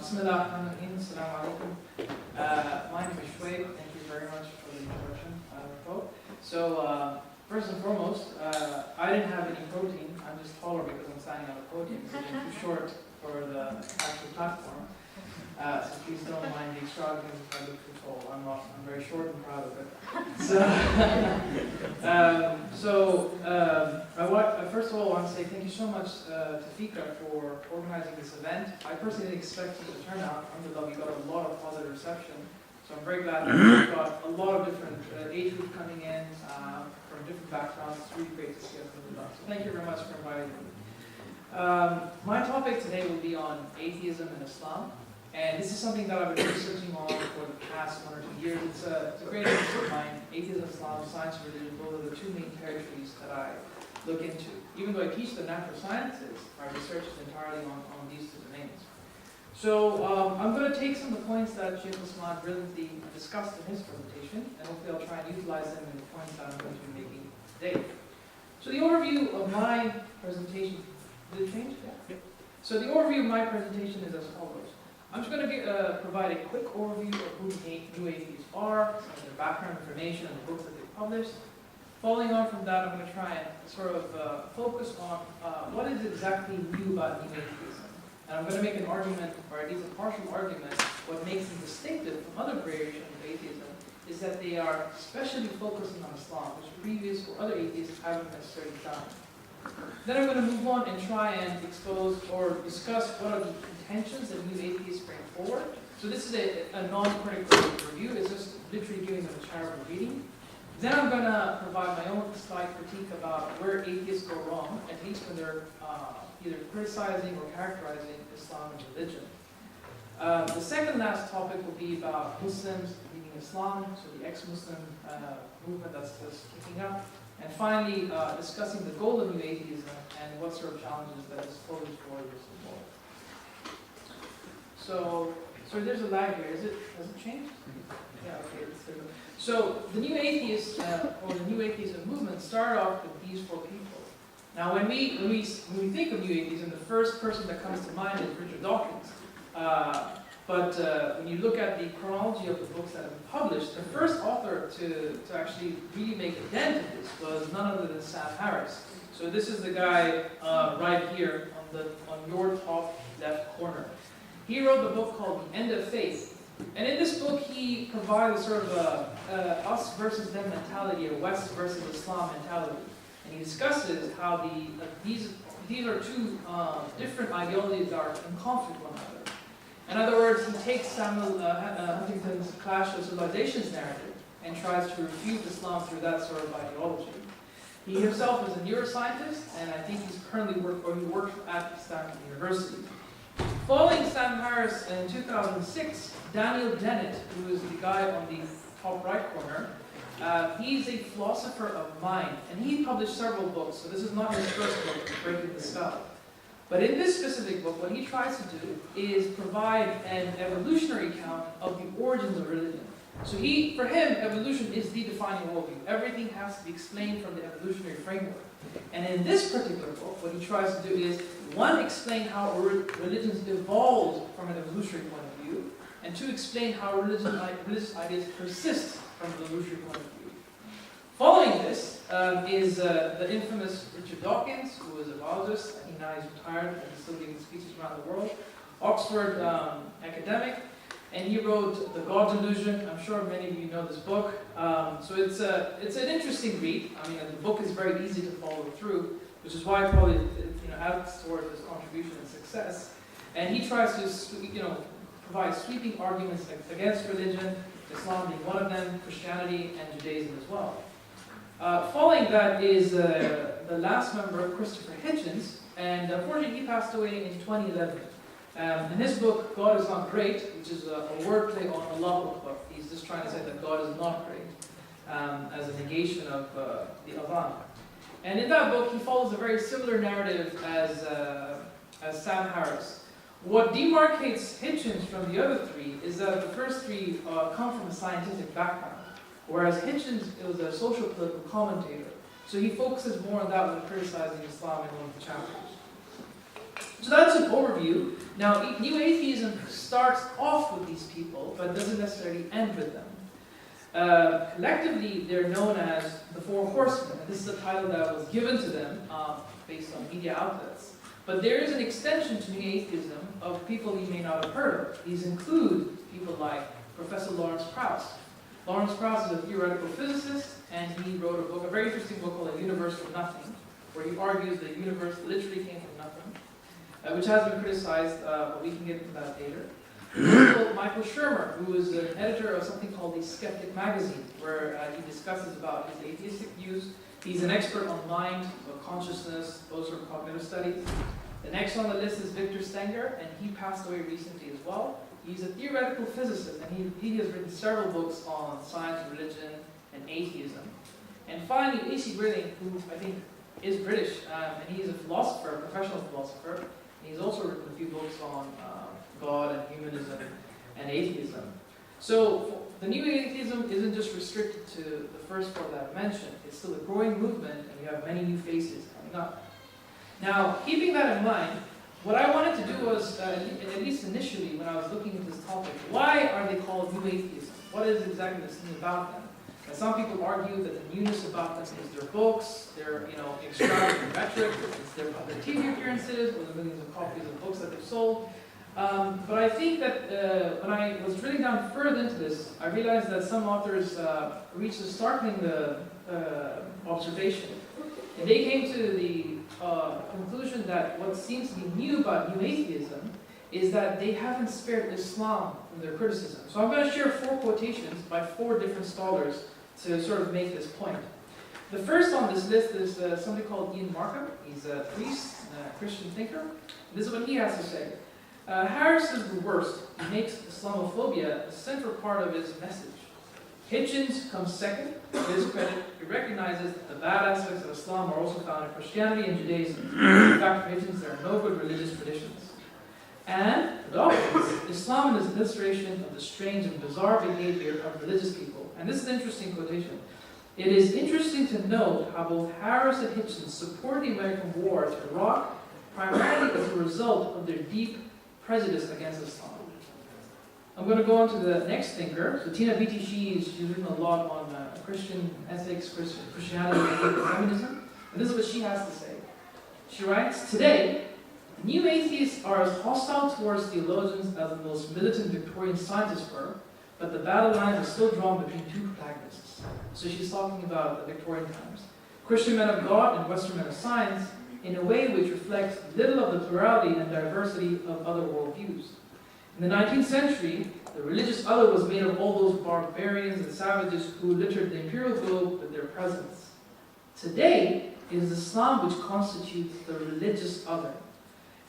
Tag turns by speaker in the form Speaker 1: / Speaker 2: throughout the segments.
Speaker 1: Bismillahirrahmanirrahim. Assalamu alaikum. My name is Shoaib. Thank you very much for the introduction. First and foremost, I didn't have any protein. I'm just taller because I'm standing on a podium. So I'm too short for the actual platform. So please don't mind the extravagance if I look too tall. I'm not. I'm very short and proud of it. First of all, I want to say thank you so much to Fika for organizing this event. I personally didn't expect it to turn out. Alhamdulillah, we got a lot of positive reception. So I'm very glad that we've got a lot of different age groups coming in from different backgrounds. It's really great to see us. So thank you very much for inviting me. My topic today will be on atheism and Islam. And this is something that I've been researching on for the past 1 or 2 years. It's a great interest of mine. Atheism, Islam, science, and religion, those are the two main territories that I look into. Even though I teach the natural sciences, my research is entirely on these two domains. So I'm going to take some of the points that Shaykh Usman brilliantly discussed in his presentation, and hopefully I'll try and utilize them in the points that I'm going to be making today. So the overview of my presentation, did it change? Yeah. So the overview of my presentation is as follows. I'm just going to provide a quick overview of who new atheists are, some of their background information, and the books that they've published. Following on from that, I'm going to try and sort of focus on what is exactly new about new atheism. And I'm going to make an argument, or at least a partial argument, what makes them distinctive from other variations of atheism is that they are especially focusing on Islam, which previous or other atheists haven't necessarily done. Then I'm going to move on and try and expose or discuss what are the intentions that new atheists bring forward. So this is a non-critical review. It's just literally giving them a charitable reading. Then I'm going to provide my own slight critique about where atheists go wrong, at least when they're either criticizing or characterizing Islam and religion. The second last topic will be about Muslims leaving Islam, so the ex-Muslim movement that's just kicking up. And finally, discussing the goal of new atheism and what sort of challenges that is posed for this involved. So there's a lag here. Has it changed? Yeah, okay. So the new atheists, or the new atheism movement, started off with these 4 people. Now, when we think of new atheism, the first person that comes to mind is Richard Dawkins. But when you look at the chronology of the books that have been published, the first author to actually really make a dent in this was none other than Sam Harris. So this is the guy right here on your top left corner. He wrote the book called The End of Faith. And in this book, he provides sort of a us versus them mentality, a West versus Islam mentality. And he discusses how these are two different ideologies that are in conflict with one another. In other words, he takes Samuel Huntington's Clash of Civilizations narrative and tries to refute Islam through that sort of ideology. He himself is a neuroscientist, and I think he's currently works at Stanford University. Following Sam Harris in 2006, Daniel Dennett, who is the guy on the top right corner, he's a philosopher of mind, and he published several books, so this is not his first book, Breaking the Spell. But in this specific book, what he tries to do is provide an evolutionary account of the origins of religion. So for him, evolution is the defining worldview. Everything has to be explained from the evolutionary framework. And in this particular book, what he tries to do is, 1, explain how religions evolved from an evolutionary point of view, and 2, explain how religious ideas persist from an evolutionary point of view. Following this is the infamous Richard Dawkins, who is a biologist. I think now he's retired and he's still giving speeches around the world. Oxford academic, and he wrote The God Delusion. I'm sure many of you know this book. So it's an interesting read. I mean, the book is very easy to follow through, which is why probably adds towards his contribution and success. And he tries to provide sweeping arguments against religion, Islam being one of them, Christianity, and Judaism as well. Following that is the last member, Christopher Hitchens, and unfortunately he passed away in 2011. In his book, God is Not Great, which is a wordplay on Allah Akbar. He's just trying to say that God is not great, as a negation of the Adhan. And in that book, he follows a very similar narrative as Sam Harris. What demarcates Hitchens from the other 3 is that the first 3 come from a scientific background, whereas Hitchens was a social political commentator. So he focuses more on that when criticizing Islam in one of the chapters. So that's an overview. Now, New Atheism starts off with these people, but doesn't necessarily end with them. Collectively, they're known as the Four Horsemen. This is a title that was given to them based on media outlets. But there is an extension to New Atheism of people you may not have heard of. These include people like Professor Lawrence Krauss. Lawrence Krauss is a theoretical physicist, and he wrote a book, a very interesting book called A Universe from Nothing, where he argues the universe literally came from nothing, which has been criticized, but we can get into that later. Michael Shermer, who is an editor of something called The Skeptic Magazine, where he discusses about his atheistic views. He's an expert on mind, consciousness, those sort of cognitive studies. The next on the list is Victor Stenger, and he passed away recently as well. He's a theoretical physicist, and he has written several books on science, religion, and atheism. And finally, A.C. Grilling, who I think is British, and he's a philosopher, a professional philosopher. And he's also written a few books on God and humanism and atheism. So the new atheism isn't just restricted to the first part that I mentioned. It's still a growing movement, and you have many new faces coming up. Now, keeping that in mind, what I wanted to do was, at least initially when I was looking at this topic, why are they called new atheism? What is exactly this thing about them? And some people argue that the newness about them is their books, their extravagant rhetoric, it's their public TV appearances, or the millions of copies of books that they've sold. But I think that when I was drilling down further into this, I realized that some authors reached a startling observation. And they came to the conclusion that what seems to be new about new atheism is that they haven't spared Islam from their criticism. So I'm going to share 4 quotations by 4 different scholars to sort of make this point. The first on this list is somebody called Ian Markham. He's a priest and a Christian thinker. This is what he has to say. Harris is the worst. He makes Islamophobia a central part of his message. Hitchens comes second. To his credit, he recognizes that the bad aspects of Islam are also found in Christianity and Judaism. In fact, for Hitchens, there are no good religious traditions. And, for Dawkins, Islam is an illustration of the strange and bizarre behavior of religious people. And this is an interesting quotation. It is interesting to note how both Harris and Hitchens support the American war to Iraq primarily as a result of their deep prejudice against Islam. I'm going to go on to the next thinker. So Tina Beatty, she's written a lot on Christian ethics, Christianity, and feminism. And this is what she has to say. She writes, today, new atheists are as hostile towards theologians as the most militant Victorian scientists were, but the battle lines are still drawn between 2 protagonists. So she's talking about the Victorian times. Christian men of God and Western men of science, in a way which reflects little of the plurality and diversity of other worldviews. In the 19th century, the religious other was made of all those barbarians and savages who littered the imperial globe with their presence. Today, it is Islam which constitutes the religious other,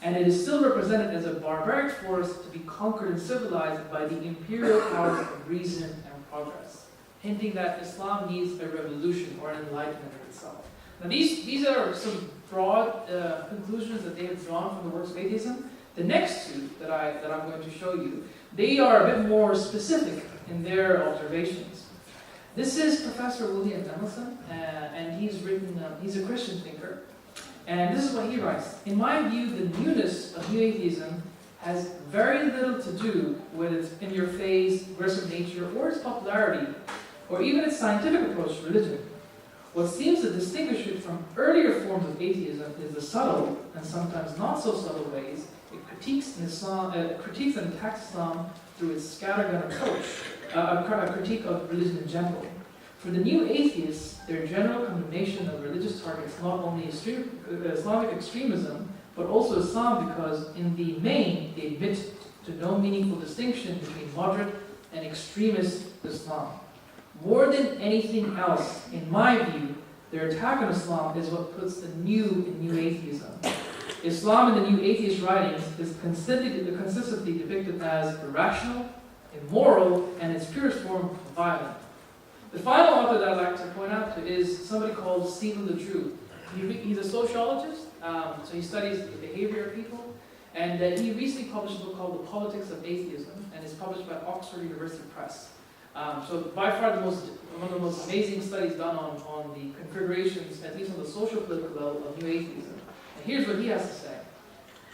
Speaker 1: and it is still represented as a barbaric force to be conquered and civilized by the imperial powers of reason and progress, hinting that Islam needs a revolution or an enlightenment of itself. Now these are some broad conclusions that they have drawn from the works of atheism. The next 2 that I'm going to show you, they are a bit more specific in their observations. This is Professor William Emerson, and he's a Christian thinker. And this is what he writes. In my view, the newness of new atheism has very little to do with its in-your-face, aggressive nature, or its popularity, or even its scientific approach to religion. What seems to distinguish it from earlier forms of atheism is the subtle, and sometimes not so subtle ways it critiques and attacks Islam through its scattergun approach, a critique of religion in general. For the new atheists, their general condemnation of religious targets not only Islamic extremism, but also Islam because, in the main, they admit to no meaningful distinction between moderate and extremist Islam. More than anything else, in my view, their attack on Islam is what puts the new in new atheism. Islam in the new atheist writings is consistently depicted as irrational, immoral, and in its purest form, violent. The final author that I'd like to point out to is somebody called Stephen LeDrew. He's a sociologist, so he studies the behavior of people, and he recently published a book called The Politics of Atheism, and it's published by Oxford University Press. So by far one of the most amazing studies done on the configurations, at least on the social political level, of new atheism. And here's what he has to say.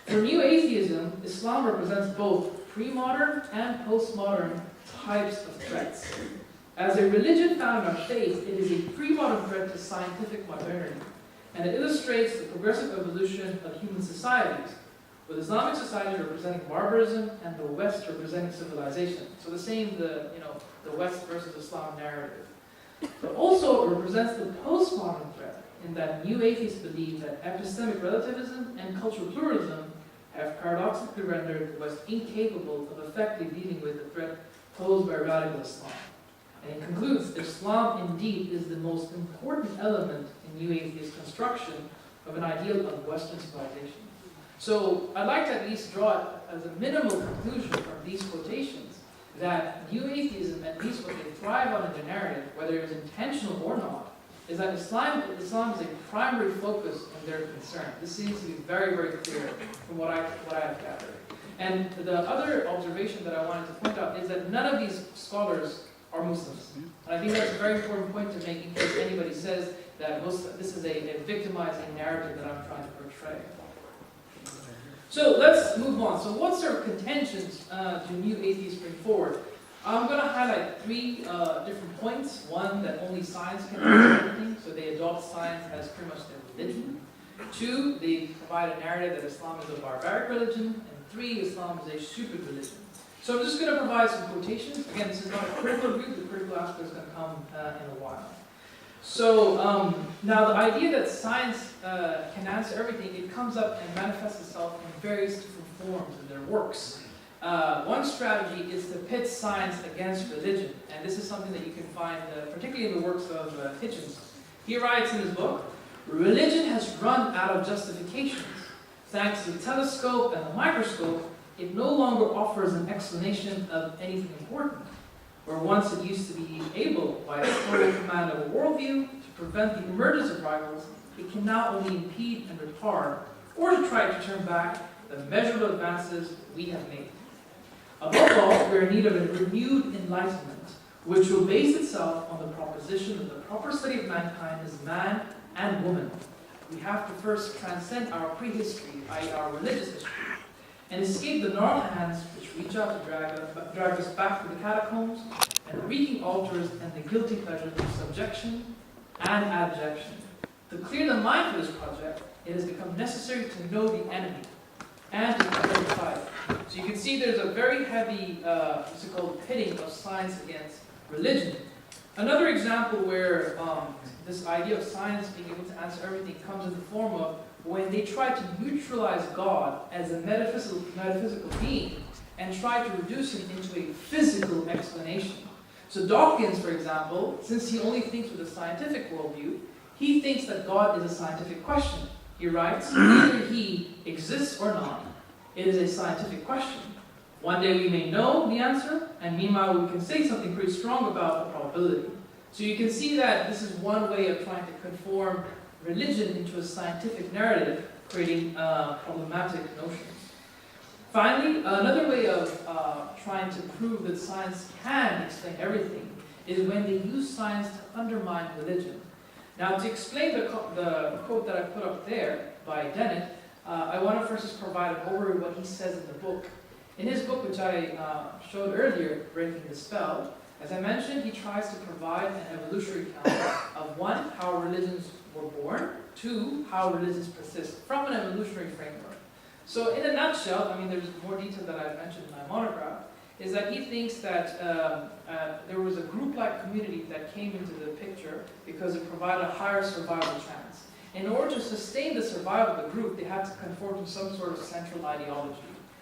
Speaker 1: For New Atheism, Islam represents both pre-modern and post-modern types of threats. As a religion founded on faith, it is a pre-modern threat to scientific modernity, and it illustrates the progressive evolution of human societies, with Islamic society representing barbarism and the West representing civilization. So the same, the West versus Islam narrative. But also it represents the postmodern threat, in that New Atheists believe that epistemic relativism and cultural pluralism have paradoxically rendered the West incapable of effectively dealing with the threat posed by radical Islam. And he concludes, Islam indeed is the most important element in New Atheist construction of an ideal of Western civilization. So I'd like to at least draw it as a minimal conclusion from these quotations that New Atheism, at least what they thrive on in their narrative, whether it's intentional or not, is that Islam is a primary focus in their concern. This seems to be very, very clear from what I have gathered. And the other observation that I wanted to point out is that none of these scholars are Muslims. And I think that's a very important point to make in case anybody says that this is a victimizing narrative that I'm trying to portray. So let's move on. So what sort of contentions do New Atheists bring forward? I'm going to highlight three different points. One, that only science can answer everything, so they adopt science as pretty much their religion. Two, they provide a narrative that Islam is a barbaric religion. And three, Islam is a stupid religion. So I'm just going to provide some quotations. Again, this is not a critical review. The critical aspect is going to come in a while. So now the idea that science can answer everything, it comes up and manifests itself in various different forms in their works. One strategy is to pit science against religion, and this is something that you can find particularly in the works of Hitchens. He writes in his book, religion has run out of justifications. Thanks to the telescope and the microscope, it no longer offers an explanation of anything important. Where once it used to be able, by its total command of a worldview, to prevent the emergence of rivals, it can now only impede and retard, or to try to turn back the measurable advances we have made. Above all, we are in need of a renewed enlightenment, which will base itself on the proposition that the proper study of mankind is man and woman. We have to first transcend our prehistory, i.e. our religious history, and escape the gnarled hands which reach out to drag us back to the catacombs and the reeking altars and the guilty pleasures of subjection and abjection. To clear the mind for this project, it has become necessary to know the enemy and to prepare the fight. So you can see there's a very heavy, what's it called, pitting of science against religion. Another example where this idea of science being able to answer everything comes in the form of when they try to neutralize God as a metaphysical being and try to reduce him into a physical explanation. So Dawkins, for example, since he only thinks with a scientific worldview, he thinks that God is a scientific question. He writes, either he exists or not. It is a scientific question. One day we may know the answer, and meanwhile we can say something pretty strong about the probability. So you can see that this is one way of trying to conform religion into a scientific narrative, creating problematic notions. Finally, another way of trying to prove that science can explain everything is when they use science to undermine religion. Now, to explain the quote that I put up there by Dennett, I want to first just provide an overview of what he says in the book. In his book, which I showed earlier, Breaking the Spell, as I mentioned, he tries to provide an evolutionary account of one, how religions were born, two, how religions persist from an evolutionary framework. So in a nutshell, I mean, there's more detail that I've mentioned in my monograph, is that he thinks that there was a group-like community that came into the picture because it provided a higher survival chance. In order to sustain the survival of the group, they had to conform to some sort of central ideology.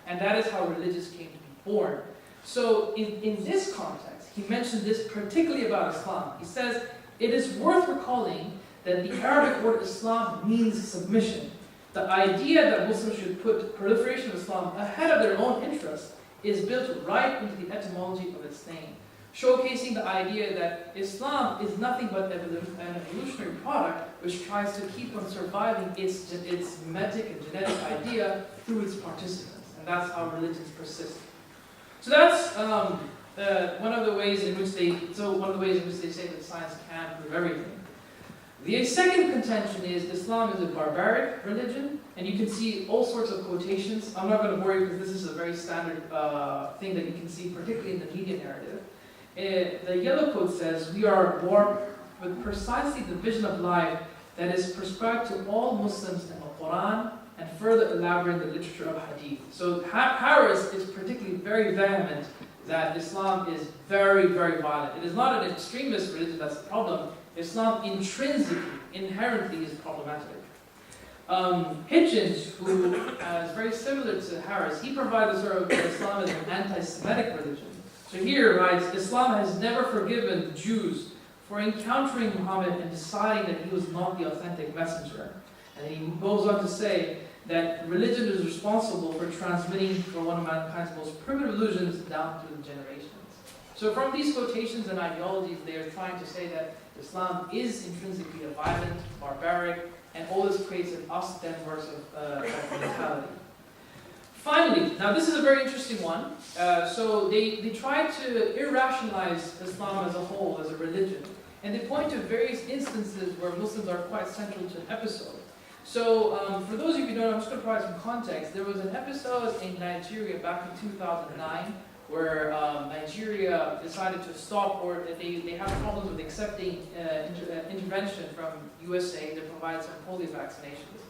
Speaker 1: And that is how religions came to be born. So in this context, he mentioned this particularly about Islam. He says, it is worth recalling that the Arabic word Islam means submission. The idea that Muslims should put proliferation of Islam ahead of their own interests is built right into the etymology of its name, showcasing the idea that Islam is nothing but an evolutionary product which tries to keep on surviving its mimetic and genetic idea through its participants, and that's how religions persist. So that's one of the ways in which they say that science can prove everything. The second contention is Islam is a barbaric religion, and you can see all sorts of quotations. I'm not going to bore you because this is a very standard thing that you can see, particularly in the media narrative. The yellow quote says, "We are at war with precisely the vision of life that is prescribed to all Muslims in the Quran, and further elaborate in the literature of Hadith." So Harris is particularly very vehement that Islam is very, very violent. It is not an extremist religion that's the problem. Islam intrinsically, inherently is problematic. Hitchens, who is very similar to Harris, he provides a sort of Islam as an anti-Semitic religion. So here he writes, Islam has never forgiven the Jews for encountering Muhammad and deciding that he was not the authentic messenger. And he goes on to say that religion is responsible for transmitting for one of mankind's most primitive illusions down through the generations. So from these quotations and ideologies, they are trying to say that Islam is intrinsically a violent, barbaric, and all this creates an us-them versus mentality. Finally, now this is a very interesting one. So they try to irrationalize Islam as a whole, as a religion. And they point to various instances where Muslims are quite central to an episode. So for those of you who don't know, I'm just going to provide some context. There was an episode in Nigeria back in 2009 where Nigeria decided to stop, or they have problems with accepting intervention from USA to provide some polio vaccinations.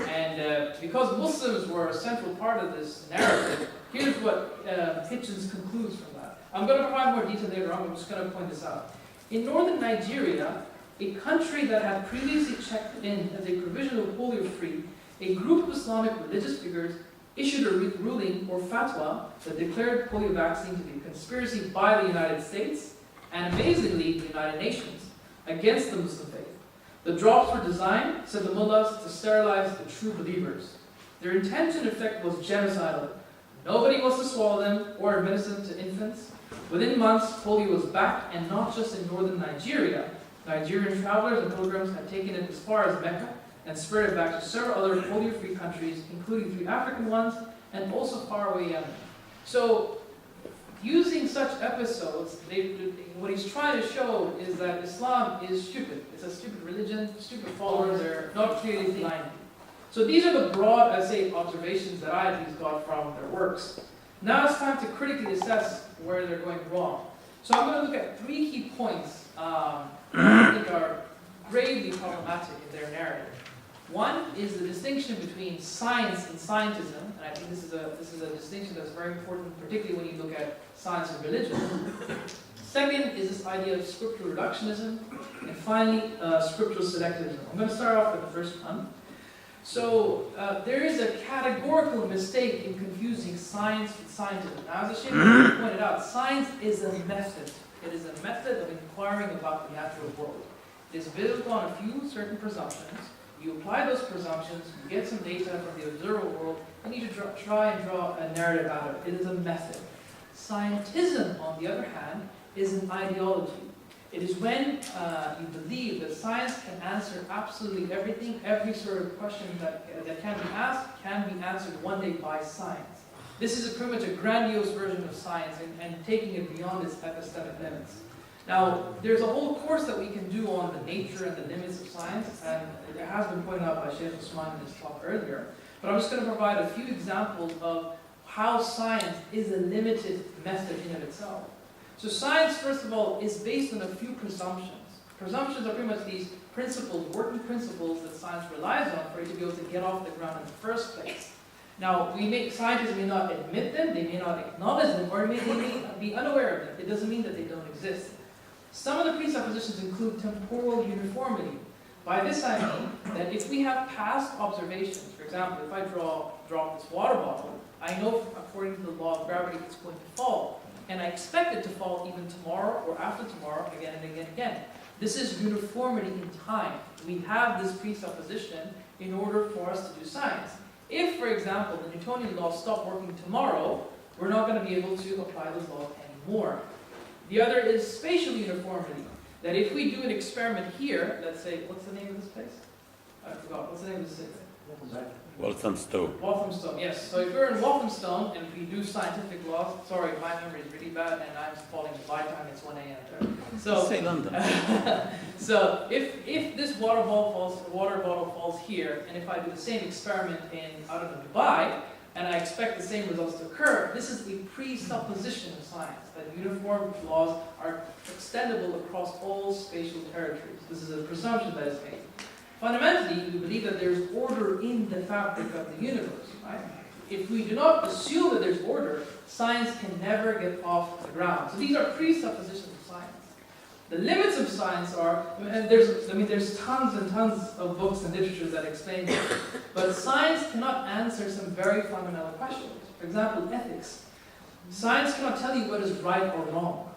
Speaker 1: And because Muslims were a central part of this narrative, here's what Hitchens concludes from that. I'm going to provide more detail later on, I'm just going to point this out. In northern Nigeria, a country that had previously checked in as a provisional polio-free, a group of Islamic religious figures issued a ruling or fatwa that declared polio vaccine to be a conspiracy by the United States and, amazingly, the United Nations against the Muslim faith. The drops were designed, said the mullahs, to sterilize the true believers. Their intention, in effect, was genocidal. Nobody was to swallow them or administer them to infants. Within months, polio was back, and not just in northern Nigeria. Nigerian travelers and pilgrims had taken it as far as Mecca and spread it back to several other polio-free countries, including 3 African ones, and also faraway Yemen. So, using such episodes, what he's trying to show is that Islam is stupid. It's a stupid religion, stupid followers, they're not clearly blind. So these are the broad, I say, observations that I at least got from their works. Now it's time to critically assess where they're going wrong. So I'm going to look at 3 key points that I think are gravely problematic in their narrative. One is the distinction between science and scientism, and I think this is a distinction that's very important, particularly when you look at science and religion. Second is this idea of scriptural reductionism, and finally, scriptural selectivism. I'm going to start off with the first one. So there is a categorical mistake in confusing science with scientism. Now, as the Shaykh pointed out, science is a method. It is a method of inquiring about the natural world. It is built on a few certain presumptions. You apply those presumptions, you get some data from the observable world, and you try and draw a narrative out of it. It is a method. Scientism, on the other hand, is an ideology. It is when you believe that science can answer absolutely everything, every sort of question that can be asked can be answered one day by science. This is pretty much a grandiose version of science and taking it beyond its epistemic limits. Now, there's a whole course that we can do on the nature and the limits of science, and it has been pointed out by Shaykh Usman in his talk earlier. But I'm just going to provide a few examples of how science is a limited method in of itself. So science, first of all, is based on a few presumptions. Presumptions are pretty much these principles, working principles that science relies on for it to be able to get off the ground in the first place. Now, scientists may not admit them, they may not acknowledge them, or they may be unaware of them. It doesn't mean that they don't exist. Some of the presuppositions include temporal uniformity. By this I mean that if we have past observations, for example, if I drop this water bottle, I know according to the law of gravity it's going to fall. And I expect it to fall even tomorrow or after tomorrow, again and again and again. This is uniformity in time. We have this presupposition in order for us to do science. If, for example, the Newtonian laws stop working tomorrow, we're not going to be able to apply those laws anymore. The other is spatial uniformity. That if we do an experiment here, let's say, what's the name of this place? I forgot. What's the name of the city?
Speaker 2: Walthamstow.
Speaker 1: Walthamstow, yes. So if you're in Walthamstow and we do scientific laws, sorry, my memory is really bad and I'm falling by time it's 1 a.m. there. So,
Speaker 2: Say London.
Speaker 1: so if this water bottle falls here, and if I do the same experiment in, I don't know, Dubai, and I expect the same results to occur, this is a presupposition of science, that uniform laws are extendable across all spatial territories. This is a presumption that is made. Fundamentally, we believe that there's order in the fabric of the universe, right? If we do not assume that there's order, science can never get off the ground. So these are presuppositions of science. The limits of science are, and there's tons and tons of books and literature that explain this, but science cannot answer some very fundamental questions. For example, ethics. Science cannot tell you what is right or wrong.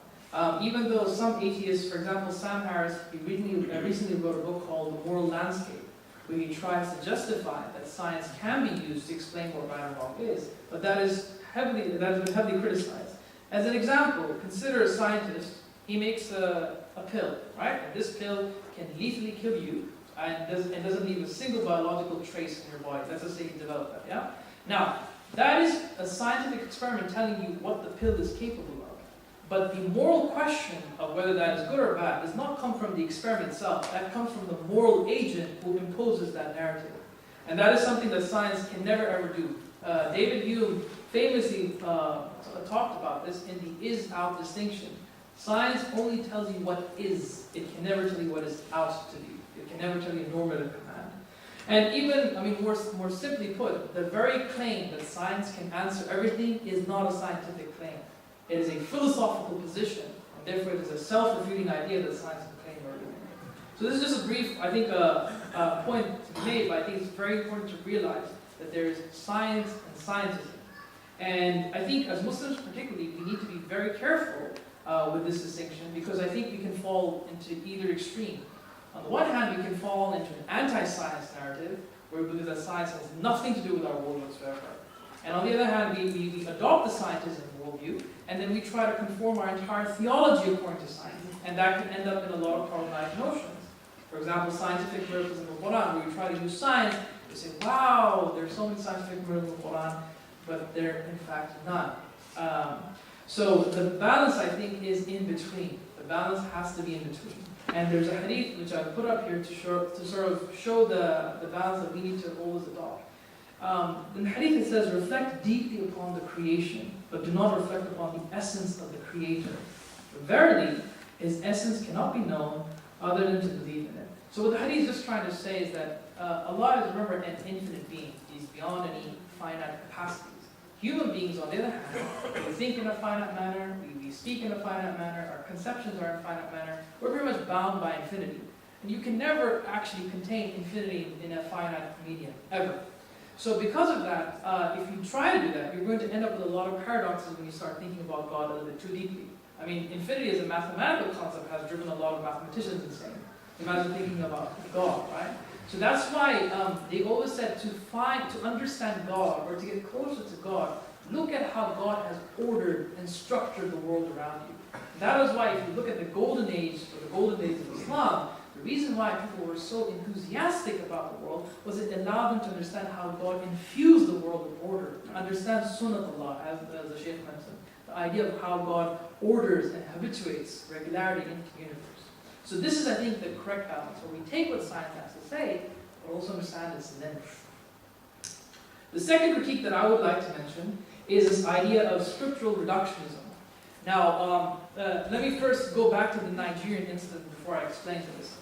Speaker 1: Even though some atheists, for example, Sam Harris, he recently wrote a book called The Moral Landscape, where he tries to justify that science can be used to explain what right and wrong is, but that has been heavily criticized. As an example, consider a scientist. He makes a pill, right? And this pill can lethally kill you and doesn't leave a single biological trace in your body. Let's just say he developed that, yeah? Now, that is a scientific experiment telling you what the pill is capable of. But the moral question of whether that is good or bad does not come from the experiment itself. That comes from the moral agent who imposes that narrative. And that is something that science can never ever do. David Hume famously talked about this in the is-out distinction. Science only tells you what is. It can never tell you what is out to you. It can never tell you a normative command. And even, more simply put, the very claim that science can answer everything is not a scientific claim. It is a philosophical position, and therefore it is a self-refuting idea that science can claim everything. So this is just a brief, I think, point to be made, but I think it's very important to realize that there is science and scientism. And I think as Muslims particularly, we need to be very careful with this distinction, because I think we can fall into either extreme. On the one hand, we can fall into an anti-science narrative, where we believe that science has nothing to do with our world whatsoever. And on the other hand, we adopt the scientism worldview, and then we try to conform our entire theology according to science. And that can end up in a lot of problematic notions. For example, scientific miracles in the Quran, where we try to use science, we say, wow, there's so many scientific miracles in the Quran, but there are in fact none. So the balance, I think, is in between. The balance has to be in between. And there's a hadith which I put up here to sort of show the balance that we need to always adopt. In the hadith it says, reflect deeply upon the creation, but do not reflect upon the essence of the Creator. Verily, His essence cannot be known other than to believe in it. So what the hadith is just trying to say is that Allah is, remember, an infinite being. He's beyond any finite capacities. Human beings, on the other hand, we think in a finite manner, we speak in a finite manner, our conceptions are in a finite manner. We're very much bound by infinity. And you can never actually contain infinity in a finite medium, ever. So because of that, if you try to do that, you're going to end up with a lot of paradoxes when you start thinking about God a little bit too deeply. I mean, infinity as a mathematical concept has driven a lot of mathematicians insane. Imagine thinking about God, right? So that's why they always said to understand God, or to get closer to God, look at how God has ordered and structured the world around you. That is why if you look at the golden age, or the golden days of Islam, the reason why people were so enthusiastic about the world was it allowed them to understand how God infused the world with order, to understand sunnatullah, as the Shaykh mentioned, the idea of how God orders and habituates regularity into the universe. So this is, I think, the correct balance, where we take what science has to say, but also understand its limits. The second critique that I would like to mention is this idea of scriptural reductionism. Now, let me first go back to the Nigerian incident before I explain this.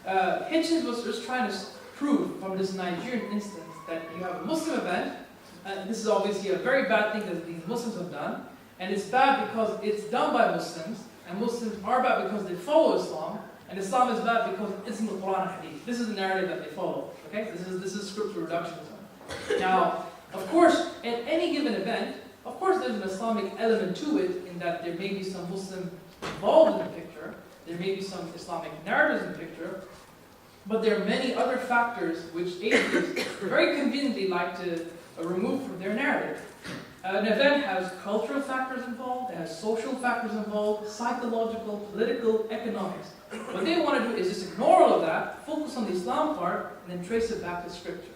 Speaker 1: Hitchens was just trying to prove from this Nigerian instance that you have a Muslim event, and this is obviously a very bad thing that these Muslims have done, and it's bad because it's done by Muslims, and Muslims are bad because they follow Islam, and Islam is bad because it's in the Quran and Hadith. This is the narrative that they follow. Okay, this is scriptural reductionism. Now, of course, at any given event, of course, there's an Islamic element to it, in that there may be some Muslim involved in the picture, there may be some Islamic narratives in the picture, but there are many other factors which atheists very conveniently like to remove from their narrative. An event has cultural factors involved, it has social factors involved, psychological, political, economics. What they want to do is just ignore all of that, focus on the Islam part, and then trace it back to Scripture.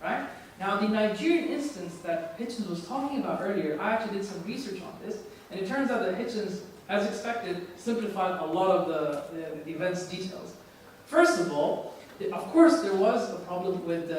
Speaker 1: right? Now, the Nigerian instance that Hitchens was talking about earlier, I actually did some research on this, and it turns out that Hitchens, as expected, simplified a lot of the event's details. First of all, of course, there was a problem with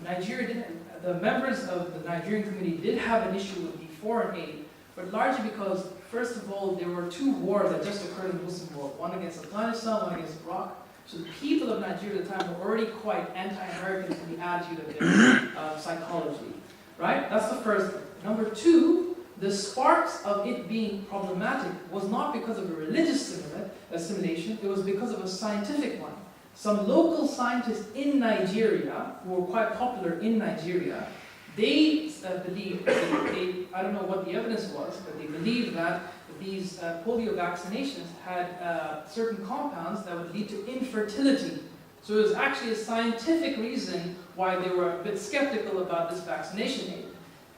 Speaker 1: Nigeria. The members of the Nigerian committee did have an issue with the foreign aid, but largely because, first of all, there were two wars that just occurred in the Muslim world, one against Afghanistan, one against Iraq. So the people of Nigeria at the time were already quite anti-American in the attitude of their psychology, right? That's the first thing. Number two, the sparks of it being problematic was not because of a religious assimilation, it was because of a scientific one. Some local scientists in Nigeria, who were quite popular in Nigeria, they believed, I don't know what the evidence was, but they believed that these polio vaccinations had certain compounds that would lead to infertility. So it was actually a scientific reason why they were a bit skeptical about this vaccination aid.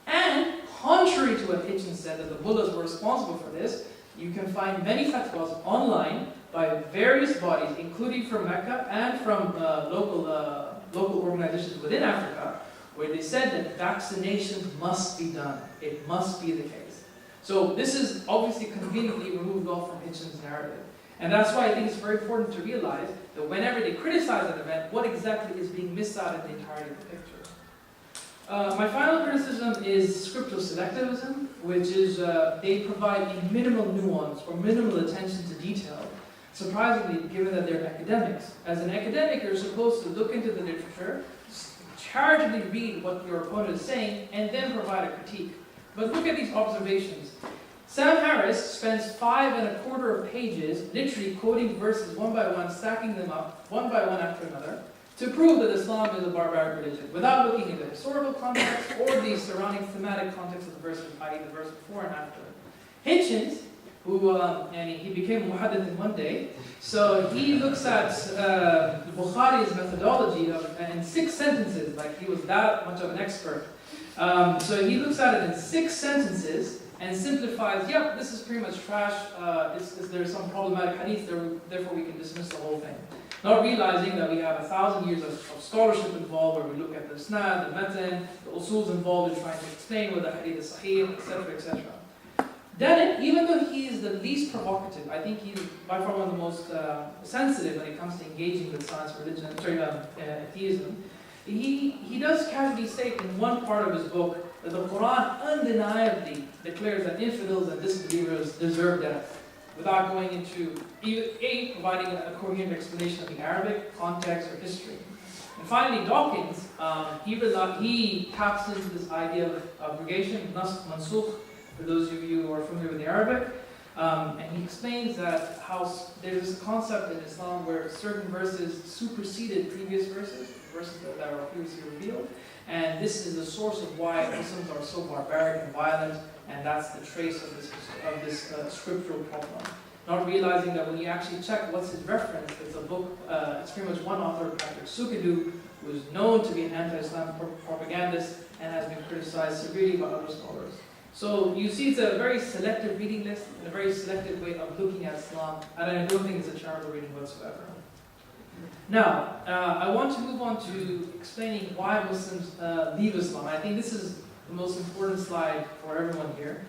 Speaker 1: And contrary to what Hitchens said, that the mullahs were responsible for this, you can find many fatwas online by various bodies, including from Mecca and from local organizations within Africa, where they said that vaccinations must be done. It must be the case. So this is obviously conveniently removed off from Hitchens' narrative. And that's why I think it's very important to realize that whenever they criticize an event, what exactly is being missed out in the entirety of the picture. My final criticism is scriptural selectivism, which is they provide a minimal nuance or minimal attention to detail. Surprisingly, given that they're academics. As an academic, you're supposed to look into the literature, charitably read what your opponent is saying, and then provide a critique. But look at these observations. Sam Harris spends 5¼ pages literally quoting verses one by one, stacking them up one by one after another, to prove that Islam is a barbaric religion, without looking at the historical context or the surrounding thematic context of the verses, i.e. the verse before and after. Hitchens, who, and he became a muhaddith in one day, so he looks at Bukhari's methodology in 6 sentences, like he was that much of an expert. So he looks at it in 6 sentences and simplifies, yep, this is pretty much trash, there's some problematic hadith, therefore we can dismiss the whole thing. Not realizing that we have 1,000 years of scholarship involved, where we look at the isnad, the matan, the usuls involved in trying to explain whether the hadith is sahih, etc., etc. Dennett, even though he is the least provocative, I think he's by far one of the most sensitive when it comes to engaging with science, religion, atheism. He does casually state in one part of his book that the Quran undeniably declares that infidels and disbelievers deserve death, without going into providing a coherent explanation of the Arabic context or history. And finally, Dawkins, he taps into this idea of abrogation, nasakh mansukh, for those of you who are familiar with the Arabic, and he explains that how there's this concept in Islam where certain verses superseded previous verses that were previously revealed, and this is the source of why Muslims are so barbaric and violent, and that's the trace of this scriptural problem. Not realizing that when you actually check what's his reference, it's a book, it's pretty much one author, Patrick Sukidu, who is known to be an anti-Islam propagandist and has been criticized severely by other scholars. So you see it's a very selective reading list and a very selective way of looking at Islam, and I don't think it's a charitable reading whatsoever. Now, I want to move on to explaining why Muslims leave Islam. I think this is the most important slide for everyone here.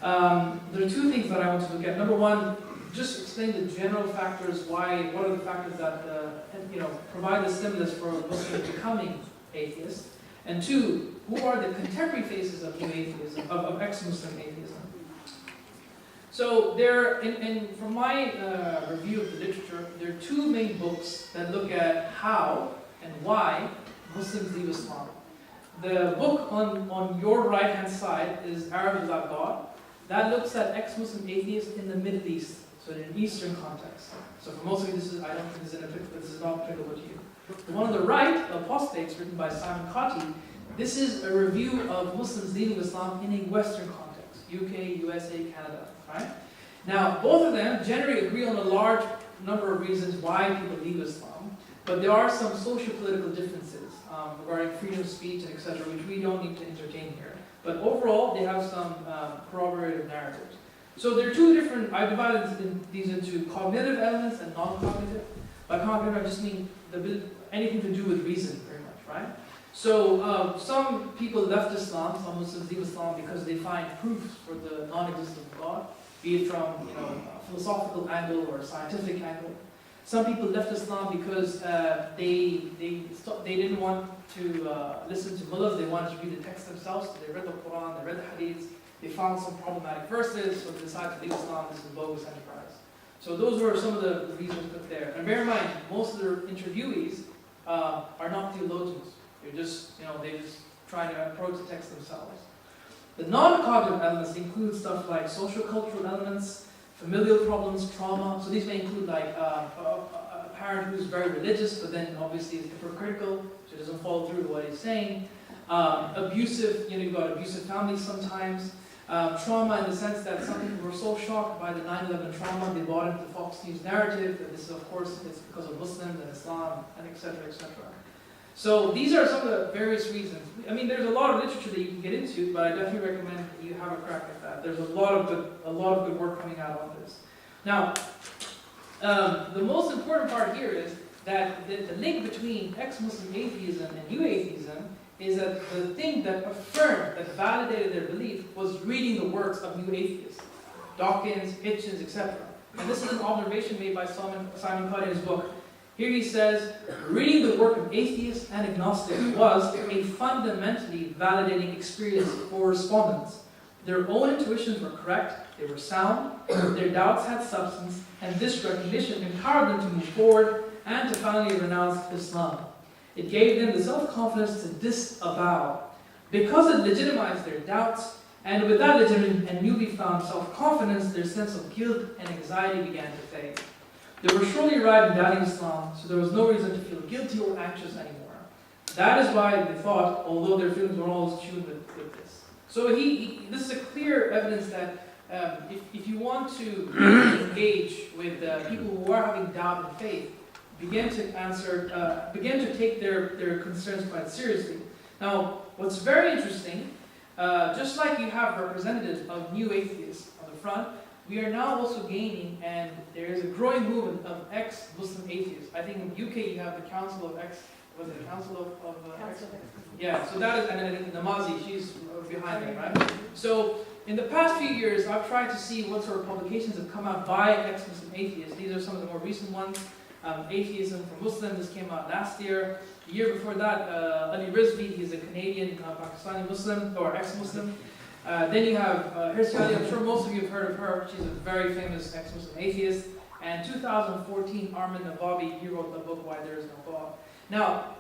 Speaker 1: There are 2 things that I want to look at. Number one, just explain the general factors, what are the factors that provide the stimulus for Muslims becoming atheists. And 2, who are the contemporary faces of new atheism, of ex-Muslim atheism? So from my review of the literature, there are 2 main books that look at how and why Muslims leave Islam. The book on your right-hand side is Arabs Without God. That looks at ex-Muslim atheists in the Middle East, so in an Eastern context. So for most of you, I don't think this is not applicable to you. The one on the right, Apostates, written by Simon Cotty, this is a review of Muslims leaving Islam in a Western context, UK, USA, Canada, right? Now, both of them generally agree on a large number of reasons why people leave Islam, but there are some socio-political differences regarding freedom of speech and etc., which we don't need to entertain here. But overall, they have some corroborative narratives. So there are 2 different, I divided these into cognitive elements and non-cognitive. By cognitive, I just mean anything to do with reason, very much, right? So some people left Islam, some Muslims leave Islam because they find proofs for the non-existence of God, be it from a philosophical angle or a scientific angle. Some people left Islam because they didn't want to listen to mullahs, they wanted to read the text themselves, so they read the Quran, they read the Hadiths, they found some problematic verses, so they decided to leave Islam, this is bogus enterprise. So those were some of the reasons put there. And bear in mind, most of the interviewees are not theologians. They're just, they just try to approach the text themselves. The non-cognitive elements include stuff like social cultural elements, familial problems, trauma. So these may include like a parent who's very religious, but then obviously is hypocritical, so doesn't follow through with what he's saying. Abusive, you've got abusive families sometimes. Trauma in the sense that some people were so shocked by the 9/11 trauma, they bought into the Fox News narrative that this is, of course, it's because of Muslims and Islam, and etc., etc. So these are some of the various reasons. I mean, there's a lot of literature that you can get into, but I definitely recommend that you have a crack at that. There's a lot of good work coming out on this. Now, the most important part here is that the link between ex-Muslim atheism and new atheism is that the thing that affirmed, that validated their belief, was reading the works of new atheists, Dawkins, Hitchens, etc. And this is an observation made by Simon Cuddy in his book. Here he says, reading the work of atheists and agnostics was a fundamentally validating experience for respondents. Their own intuitions were correct, they were sound, their doubts had substance, and this recognition empowered them to move forward and to finally renounce Islam. It gave them the self-confidence to disavow. Because it legitimized their doubts, and with that legitimate and newly found self-confidence, their sense of guilt and anxiety began to fade. They were surely right in doubting Islam, so there was no reason to feel guilty or anxious anymore. That is why they thought, although their feelings were always tuned with this. So this is a clear evidence that if you want to engage with people who are having doubt and faith, begin to take their concerns quite seriously. Now, what's very interesting, just like you have representatives of new atheists on the front, we are now also gaining, and there is a growing movement of ex-Muslim atheists. I think in the UK you have the Council of Ex, was it the Council of Ex? Yeah, so that is, and then I think Namazi, she's behind that, right? So in the past few years, I've tried to see what sort of publications have come out by ex-Muslim atheists. These are some of the more recent ones. Atheism for Muslims, this came out last year. The year before that, Ali Rizvi, he's a Canadian Pakistani Muslim, or ex-Muslim. Then you have Hirsi Ali, I'm sure most of you have heard of her. She's a very famous ex-Muslim atheist. And 2014, Armin Navabi, he wrote the book, Why There Is No God. Now,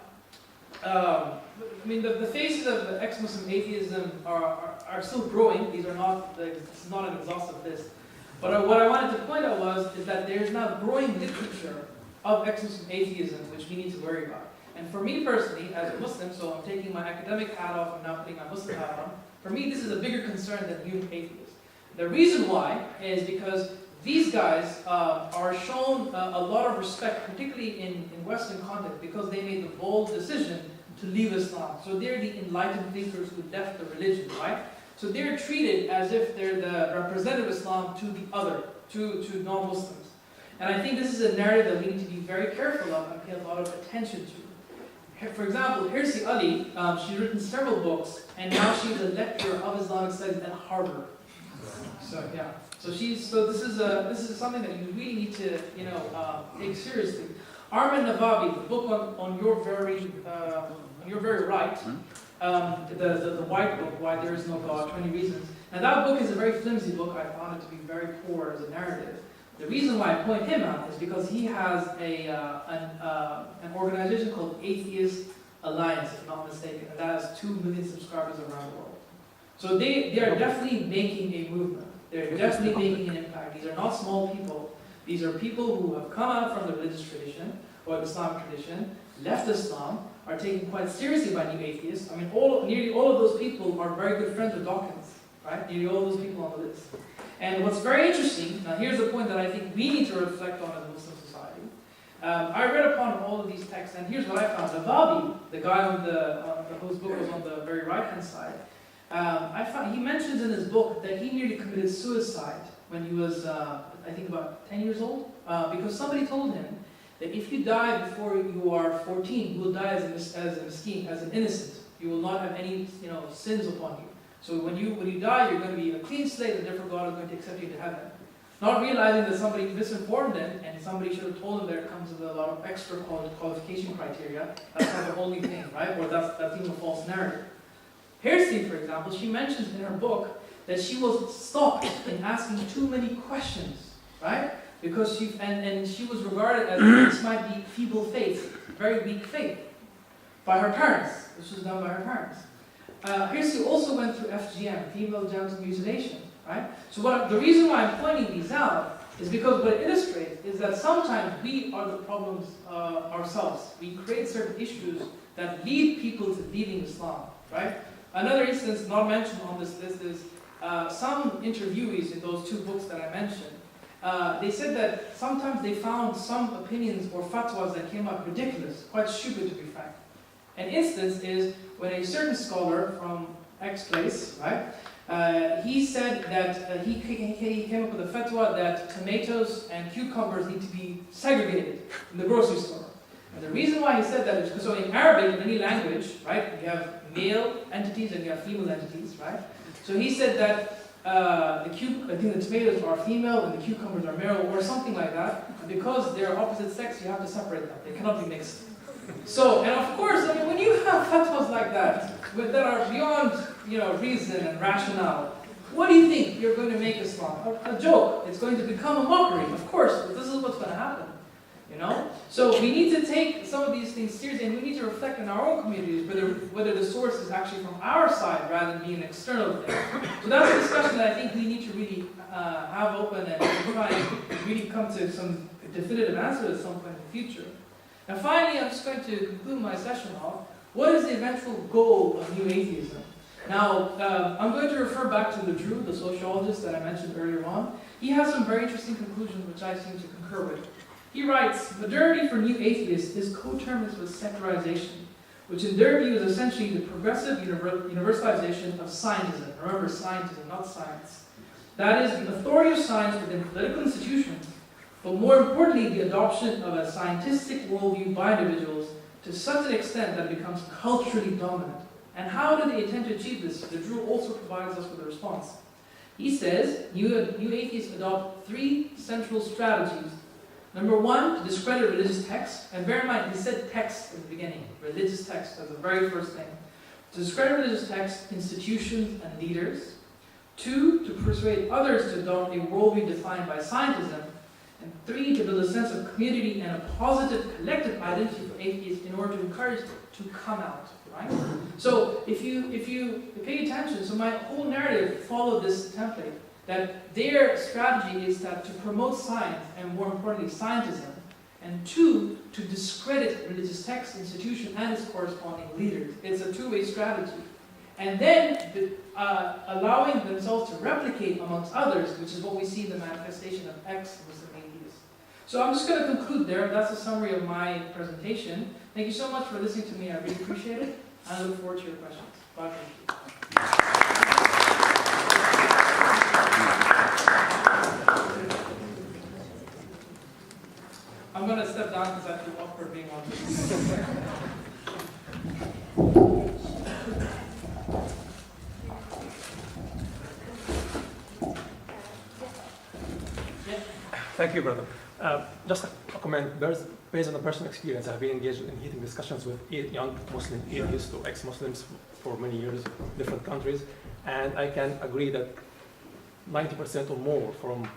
Speaker 1: I mean, the faces of the ex-Muslim atheism are still growing. These are not, this is not an exhaustive list. But what I wanted to point out is that there's now growing literature of ex-Muslim atheism, which we need to worry about. And for me personally, as a Muslim, so I'm taking my academic hat off and now putting my Muslim hat on, for me this is a bigger concern than new atheists. The reason why is because these guys are shown a lot of respect, particularly in Western context, because they made the bold decision to leave Islam. So they're the enlightened thinkers who left the religion, right? So they're treated as if they're the representative of Islam to the other, to non-Muslims. And I think this is a narrative that we need to be very careful of and pay a lot of attention to. For example, Hirsi Ali, she's written several books, and now she's a lecturer of Islamic studies at Harvard. So yeah, so this is something that you really need to take seriously. Armin Navabi, the book on your very right, the white book, Why There Is No God, 20 Reasons. Now that book is a very flimsy book. I found it to be very poor as a narrative. The reason why I point him out is because he has an organization called Atheist Alliance, if I'm not mistaken, and that has 2 million subscribers around the world. So they are definitely making a movement. They're definitely making an impact. These are not small people. These are people who have come out from the religious tradition, or the Islamic tradition, left Islam, are taken quite seriously by new atheists. I mean, nearly all of those people are very good friends with Dawkins, right? Nearly all of those people on the list. And what's very interesting, now here's the point that I think we need to reflect on as a Muslim society. I read upon all of these texts, and here's what I found. Navabi, the guy whose book was on the very right-hand side, he mentions in his book that he nearly committed suicide when he was, I think, about 10 years old, because somebody told him that if you die before you are 14, you will die as a miskin, as an innocent. You will not have any sins upon you. So when you die, you're going to be a clean slate, and therefore God is going to accept you to heaven. Not realizing that somebody misinformed them, and somebody should have told them there comes with a lot of extra qualification criteria. That's not the only thing, right? Or that's even a false narrative. Heresy, for example, she mentions in her book that she was stopped in asking too many questions, right? Because she was regarded as this might be feeble faith, very weak faith, by her parents. This was done by her parents. Heresy also went through FGM, female genital mutilation, right? So the reason why I'm pointing these out is because what it illustrates is that sometimes we are the problems ourselves. We create certain issues that lead people to leaving Islam, right? Another instance not mentioned on this list is some interviewees in those two books that I mentioned. They said that sometimes they found some opinions or fatwas that came up ridiculous, quite stupid to be frank. An instance is when a certain scholar from X place, right, he said that he came up with a fatwa that tomatoes and cucumbers need to be segregated in the grocery store. And the reason why he said that is because so in Arabic, in any language, right, you have male entities and you have female entities, right? So he said that I think the tomatoes are female and the cucumbers are male or something like that. And because they're opposite sex, you have to separate them. They cannot be mixed. So, and of course, I mean, when you have fatwas like that are beyond, reason and rationale, what do you think you're going to make Islam? A joke. It's going to become a mockery. Of course, this is what's going to happen. So we need to take some of these things seriously, and we need to reflect in our own communities whether the source is actually from our side rather than being an external thing. So that's a discussion that I think we need to really have open and try and really come to some definitive answer at some point in the future. And finally, I'm just going to conclude my session off. What is the eventual goal of New Atheism? Now, I'm going to refer back to Ledru, the sociologist that I mentioned earlier on. He has some very interesting conclusions which I seem to concur with. He writes, modernity for New Atheists is coterminous with secularization, which in their view is essentially the progressive universalization of scientism. Remember, scientism, not science. That is, the authority of science within political institutions, but more importantly, the adoption of a scientistic worldview by individuals to such an extent that it becomes culturally dominant. And how do they intend to achieve this? The Drew also provides us with a response. He says, New Atheists adopt three central strategies. Number one, to discredit religious texts. And bear in mind, he said text in the beginning. Religious text as the very first thing. To discredit religious texts, institutions, and leaders. Two, to persuade others to adopt a worldview defined by scientism. And three, to build a sense of community and a positive collective identity for atheists in order to encourage them to come out. Right? So if you pay attention, so my whole narrative followed this template. That their strategy is that to promote science, and more importantly, scientism, and two, to discredit religious texts, institutions, and its corresponding leaders. It's a two-way strategy. And then allowing themselves to replicate amongst others, which is what we see in the manifestation of ex-Muslim atheists. So I'm just going to conclude there. That's a summary of my presentation. Thank you so much for listening to me. I really appreciate it. I look forward to your questions. Bye. I'm going to step down because I feel awkward being on this.
Speaker 2: Thank you, brother. Just a comment. Based on a personal experience, I've been engaged in heated discussions with young Muslim atheists or ex-Muslims for many years in different countries, and I can agree that 90% or more from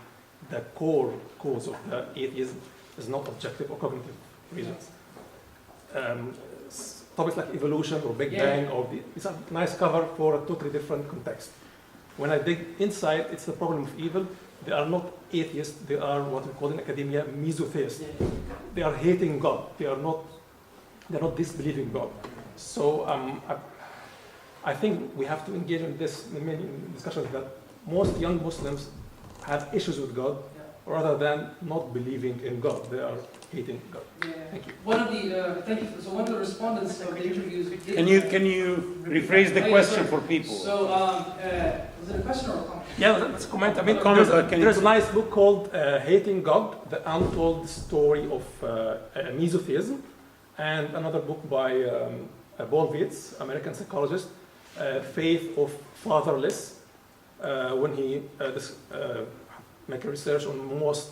Speaker 2: the core cause of the atheism is not objective or cognitive reasons. Topics like evolution or Big Bang, it's a nice cover for a totally different context. When I dig inside, it's the problem of evil. They are not atheists, they are what we call in academia mesotheists. They are hating God, they are not disbelieving God. So I think we have to engage in this in many discussions that most young Muslims have issues with God rather than not believing in God. They are hating God.
Speaker 1: Yeah.
Speaker 2: Thank you.
Speaker 1: One of the thank you. So one of the respondents of the interviews.
Speaker 3: Can you rephrase the question for people?
Speaker 1: So was it a question or a comment?
Speaker 2: Yeah, that's a comment. I mean,
Speaker 3: Comment,
Speaker 2: there's a nice book called Hating God, The Untold Story of Mesotheism, and another book by Paul Vietz, American psychologist, Faith of Fatherless, when he make research on most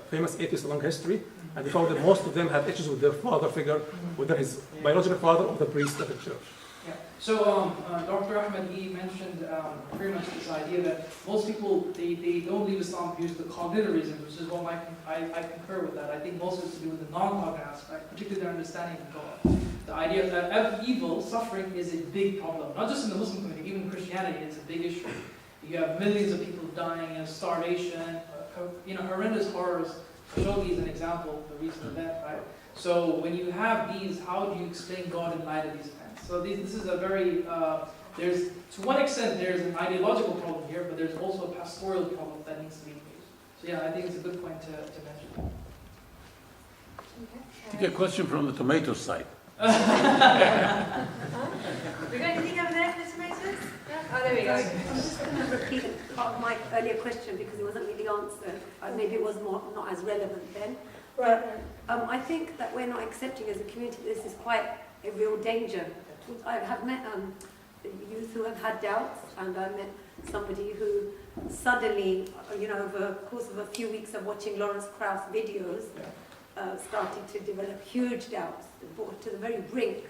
Speaker 2: famous atheists along history, and he found that most of them had issues with their father figure, whether his biological father or the priest of the church.
Speaker 1: Yeah. So Dr. Ahmed, he mentioned very much this idea that most people, they don't leave Islam due to the cognitivism, which is what I concur with that. I think most of it's to do with the non-cognitive aspect, particularly their understanding of God. The idea that evil, suffering, is a big problem, not just in the Muslim community, even in Christianity, it's a big issue. You have millions of people dying of starvation, horrendous horrors. Khashoggi is an example, the recent event, right? So when you have these, how do you explain God in light of these events? So this is a very, to one extent, there's an ideological problem here, but there's also a pastoral problem that needs to be faced. So yeah, I think it's a good point to mention.
Speaker 3: Okay, a question from the tomato side.
Speaker 4: We got anything over there for the tomatoes? Oh, there we go.
Speaker 5: I'm just going to repeat part of my earlier question because it wasn't really answered. Maybe it was not as relevant then. But I think that we're not accepting as a community this is quite a real danger. I have met youth who have had doubts, and I met somebody who suddenly, over the course of a few weeks of watching Lawrence Krauss videos, started to develop huge doubts, brought to the very brink.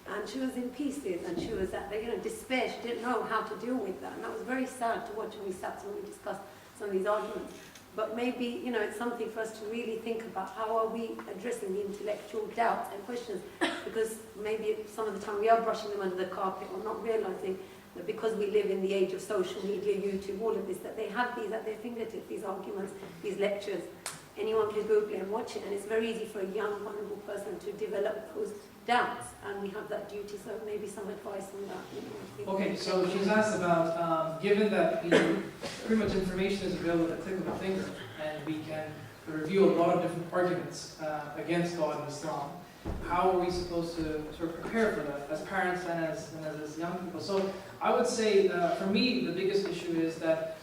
Speaker 5: And she was in pieces, and she was at despair. She didn't know how to deal with that, and that was very sad to watch when we sat and we discussed some of these arguments. But maybe it's something for us to really think about. How are we addressing the intellectual doubts and questions? Because maybe some of the time we are brushing them under the carpet or not realizing that because we live in the age of social media, YouTube, all of this, that they have these at their fingertips, these arguments, these lectures. Anyone can Google it and watch it, and it's very easy for a young, vulnerable person to develop those doubts, and we have that duty, so maybe some advice on that.
Speaker 1: Okay, so she's asked about, given that pretty much information is available at the click of a finger, and we can review a lot of different arguments against God and Islam, how are we supposed to sort of prepare for that as parents and as young people? So I would say, for me, the biggest issue is that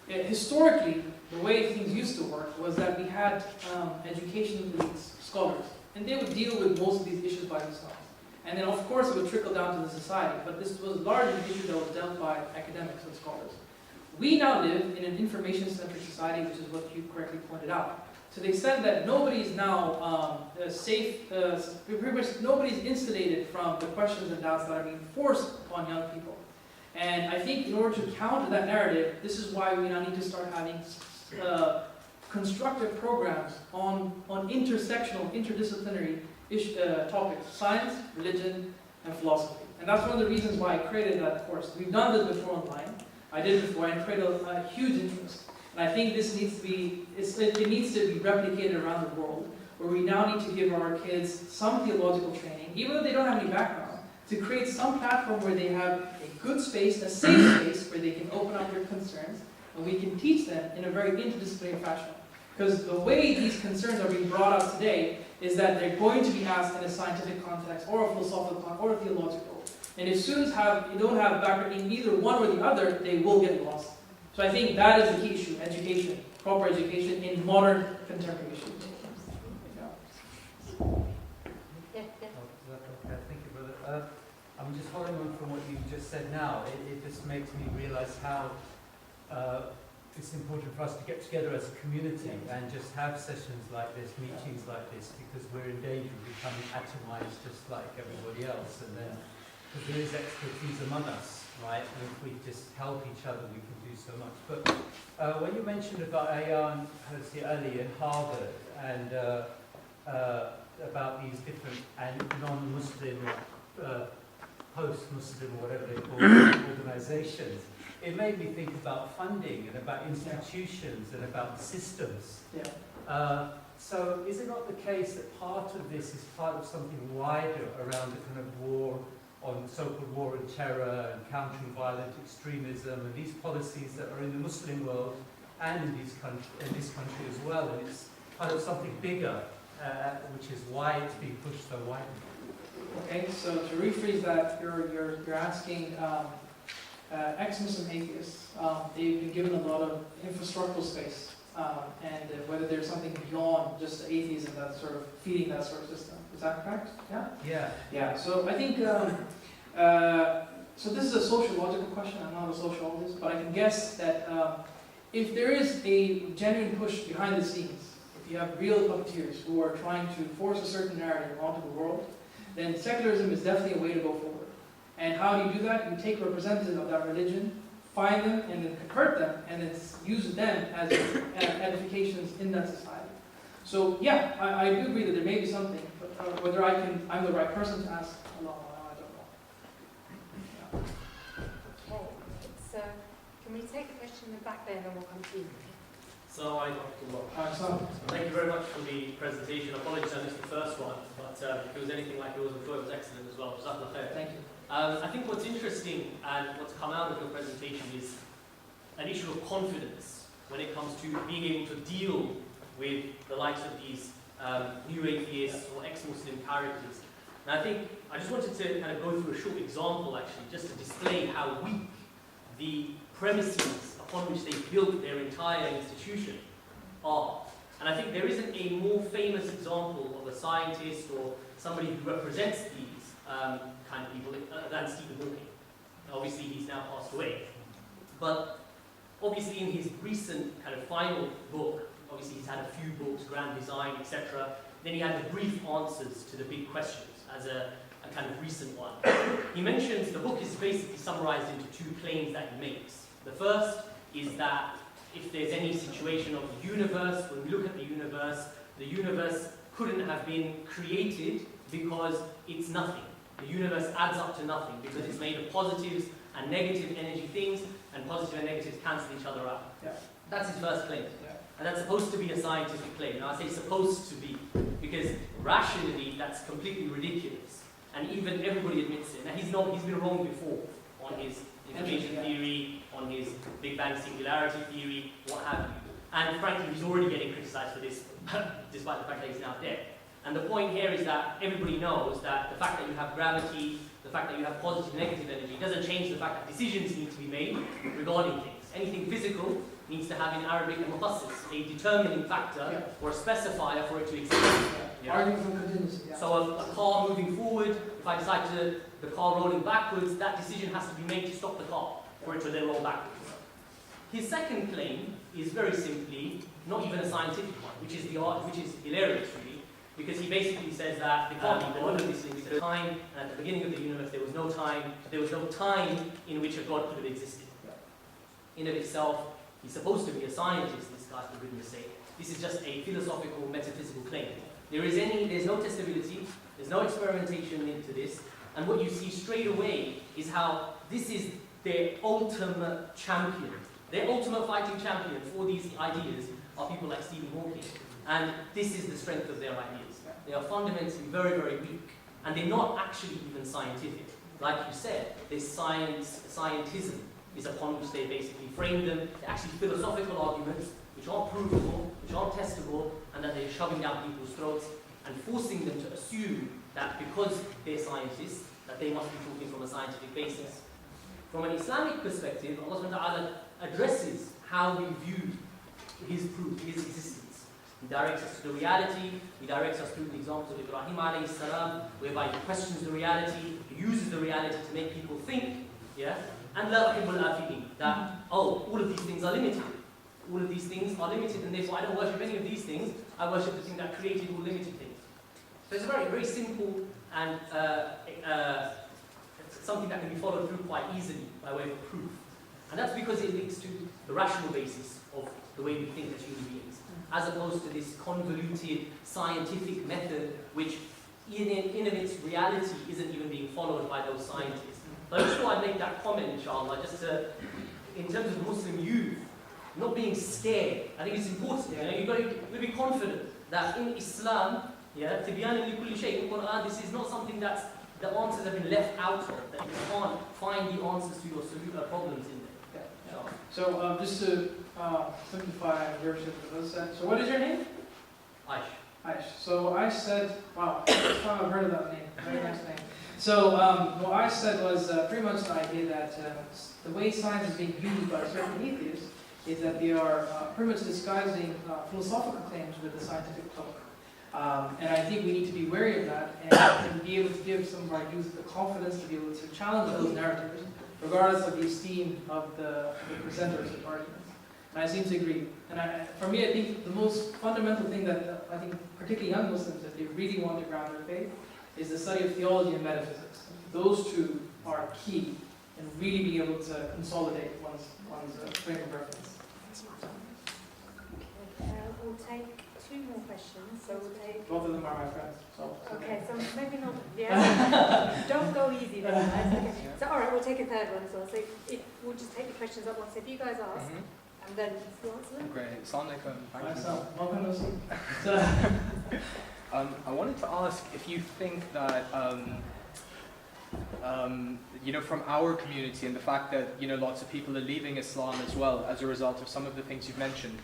Speaker 1: historically, the way things used to work was that we had education elites, scholars, and they would deal with most of these issues by themselves. And then, of course, it would trickle down to the society, but this was largely an issue that was dealt by academics and scholars. We now live in an information-centric society, which is what you correctly pointed out. To the extent that nobody's now safe, pretty much nobody's insulated from the questions and doubts that are being forced upon young people. And I think in order to counter that narrative, this is why we now need to start having constructive programs on intersectional, interdisciplinary topics, science, religion, and philosophy. And that's one of the reasons why I created that course. We've done this before online. I did it before and created a huge interest. And I think this needs to be, it needs to be replicated around the world, where we now need to give our kids some theological training, even though they don't have any background, to create some platform where they have a good space, a safe space, where they can open up their concerns, and we can teach them in a very interdisciplinary fashion. Because the way these concerns are being brought out today is that they're going to be asked in a scientific context, or a philosophical context, or a theological. And as soon as you don't have background in either one or the other, they will get lost. So I think that is the key issue, education, proper education in modern contemporary issues.
Speaker 4: Yeah.
Speaker 6: Okay, thank you, brother. I'm just following on from what you just said now. It just makes me realize how it's important for us to get together as a community and just have sessions like this, meetings like this, because we're in danger of becoming atomized just like everybody else. And then, because there is expertise among us, right? And if we just help each other, we can do so much. But when you mentioned about Ayan Hirsi Ali in Harvard and about these different non-Muslim, post-Muslim, whatever they call it, organizations, it made me think about funding and about institutions and about systems.
Speaker 1: Yeah.
Speaker 6: So is it not the case that part of this is part of something wider around the kind of war on so-called war on terror and countering violent extremism and these policies that are in the Muslim world and in this country as well, and it's kind of something bigger, which is why it's being pushed so widely.
Speaker 1: Okay, so to rephrase that, you're asking ex-Muslim atheists, they've been given a lot of infrastructural space, and whether there's something beyond just atheism that's sort of feeding that sort of system. Is that correct? Yeah?
Speaker 6: Yeah.
Speaker 1: Yeah, so I think, so this is a sociological question, I'm not a sociologist, but I can guess that if there is a genuine push behind the scenes, if you have real puppeteers who are trying to force a certain narrative onto the world, then secularism is definitely a way to go forward. And how do you do that? You take representatives of that religion, find them, and then convert them, and then use them as edifications in that society. So yeah, I do agree that there may be something, but whether I'm the right person to ask, I don't know. Yeah.
Speaker 4: Okay, so can we take the question in the back there and then we'll come to you?
Speaker 7: So thank you very much for the presentation. Apologies I missed the first one, but if it was anything like yours, I'm sure it was excellent as well. Jazakallah khair.
Speaker 1: Thank you.
Speaker 7: I think what's interesting and what's come out of your presentation is an issue of confidence when it comes to being able to deal with the likes of these new atheists or ex-Muslim characters. And I think I just wanted to kind of go through a short example actually, just to display how weak the premises upon which they built their entire institution are. And I think there isn't a more famous example of a scientist or somebody who represents these kind of people than Stephen Hawking. Obviously, he's now passed away. But obviously, in his recent kind of final book, obviously he's had a few books, Grand Design, etc. Then he had the brief answers to the big questions as a kind of recent one. He mentions the book is basically summarized into two claims that he makes. The first is that if there's any situation of the universe, when we look at the universe couldn't have been created because it's nothing. The universe adds up to nothing because it's made of positives and negative energy things, and positive and negatives cancel each other out.
Speaker 1: Yeah.
Speaker 7: That's his first claim.
Speaker 1: Yeah.
Speaker 7: And that's supposed to be a scientific claim. Now I say supposed to be, because rationally that's completely ridiculous. And even everybody admits it. Now he's been wrong before on his information theory, on his Big Bang singularity theory, what have you. And frankly, he's already getting criticized for this, despite the fact that he's now dead. And the point here is that everybody knows that the fact that you have gravity, the fact that you have positive and negative energy, doesn't change the fact that decisions need to be made regarding things. Anything physical needs to have in Arabic a mukhassis, a determining factor or a specifier for it to exist.
Speaker 1: Yeah. Argument from contingency. Yeah.
Speaker 7: So a car moving forward, if I decide the car rolling backwards, that decision has to be made to stop the car for it to then roll backwards. His second claim is very simply not even a scientific one, which is hilarious really, because he basically says that there can't be God, this links to time, and at the beginning of the universe there was no time in which a God could have existed. In of itself, he's supposed to be a scientist, this guy, for goodness sake. This is just a philosophical, metaphysical claim. There's no testability, there's no experimentation into this, and what you see straight away is how this is their ultimate champion. Their ultimate fighting champion for these ideas are people like Stephen Hawking. And this is the strength of their ideas. They are fundamentally very, very weak. And they're not actually even scientific. Like you said, there's scientism is upon which they basically frame them. They're actually philosophical arguments which aren't provable, which aren't testable, and that they're shoving down people's throats and forcing them to assume that because they're scientists, that they must be talking from a scientific basis. From an Islamic perspective, Allah subhanahu wa ta'ala addresses how we view his proof, his existence. He directs us to the reality, he directs us through the examples of Ibrahim alayhi salam, whereby he questions the reality, he uses the reality to make people think, and la uhibbul afilin, that, all of these things are limited. All of these things are limited, and therefore I don't worship any of these things, I worship the thing that created all limited things. So it's a very, very simple and something that can be followed through quite easily by way of proof. And that's because it links to the rational basis of the way we think as human beings, as opposed to this convoluted scientific method which in of its reality isn't even being followed by those scientists. So I just thought I'd make that comment, inshallah, just to, in terms of Muslim youth, not being scared. I think it's important. You've got to be confident that in Islam, tibyanan li kulli shay, in Quran, this is not something that's the answers have been left out of, that you can't find the answers to your problems in there.
Speaker 1: So just to simplify your version of this, so what is your name?
Speaker 7: Aish.
Speaker 1: Aish. So I said, wow, first time I've heard of that name. Very nice name. So what I said was pretty much the idea that the way science is being used by certain atheists is that they are pretty much disguising philosophical claims with the scientific cloak. And I think we need to be wary of that and be able to give some of our youth the confidence to be able to challenge those narratives, regardless of the esteem of the presenters of arguments. And I seem to agree. And for me, I think the most fundamental thing that I think particularly young Muslims, if they really want to ground their faith, is the study of theology and metaphysics. Those two are key in really being able to consolidate one's frame of reference.
Speaker 4: We'll take two more questions. So we'll take.
Speaker 1: Both of them are my friends. So
Speaker 4: Okay, so maybe not. Yeah. Don't go easy then. Guys. Okay. So all right, we'll take a third one as well. So we'll just take the questions at once. If you guys ask, and then you answer them.
Speaker 8: Great. Assalamu alaikum. Thank you.
Speaker 1: myself, welcome to see.
Speaker 8: I wanted to ask if you think that, from our community and the fact that, lots of people are leaving Islam as well as a result of some of the things you've mentioned,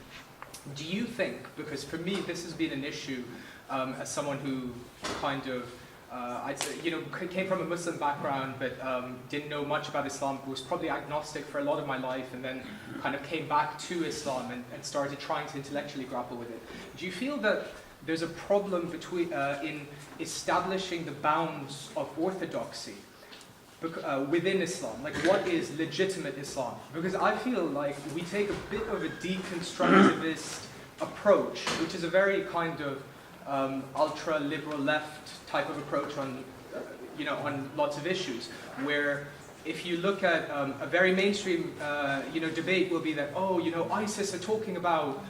Speaker 8: do you think, because for me this has been an issue as someone who kind of, I'd say, came from a Muslim background but didn't know much about Islam, was probably agnostic for a lot of my life and then kind of came back to Islam and started trying to intellectually grapple with it. Do you feel that there's a problem in establishing the bounds of orthodoxy within Islam? Like, what is legitimate Islam? Because I feel like we take a bit of a deconstructivist approach, which is a very kind of ultra-liberal left type of approach on lots of issues, where if you look at a very mainstream, debate will be that, ISIS are talking about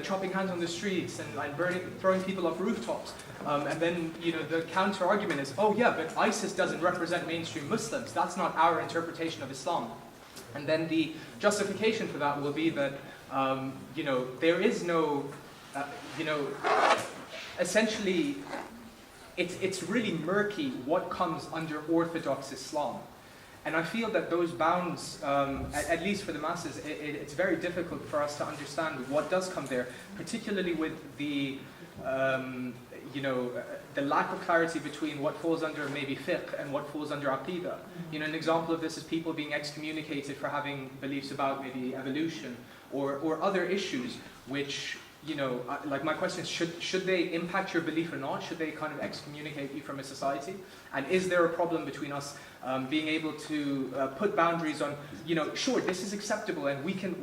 Speaker 8: chopping hands on the streets and throwing people off rooftops. And then, the counter argument is, but ISIS doesn't represent mainstream Muslims. That's not our interpretation of Islam. And then the justification for that will be that, there is no, essentially, it's really murky what comes under Orthodox Islam. And I feel that those bounds, at least for the masses, it's very difficult for us to understand what does come there, particularly with the, the lack of clarity between what falls under maybe fiqh and what falls under aqidah. An example of this is people being excommunicated for having beliefs about maybe evolution or other issues, which, like my question is, should they impact your belief or not? Should they kind of excommunicate you from a society? And is there a problem between us being able to put boundaries on, sure, this is acceptable and we can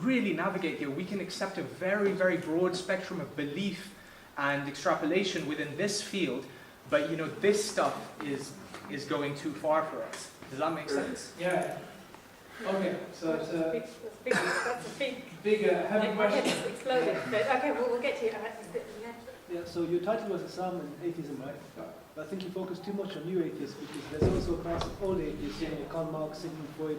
Speaker 8: really navigate here. We can accept a very, very broad spectrum of belief and extrapolation within this field, but this stuff is going too far for us. Does that make sense?
Speaker 1: Yeah. Okay, so it's a
Speaker 4: That's a big
Speaker 1: heavy
Speaker 4: my head
Speaker 1: question.
Speaker 4: is exploding. But okay, we'll get to you.
Speaker 9: Yeah, so your title was Islam and Atheism, right? But I think you focus too much on new atheists because there's also a class of old atheists, Karl Marx, Sigmund Freud,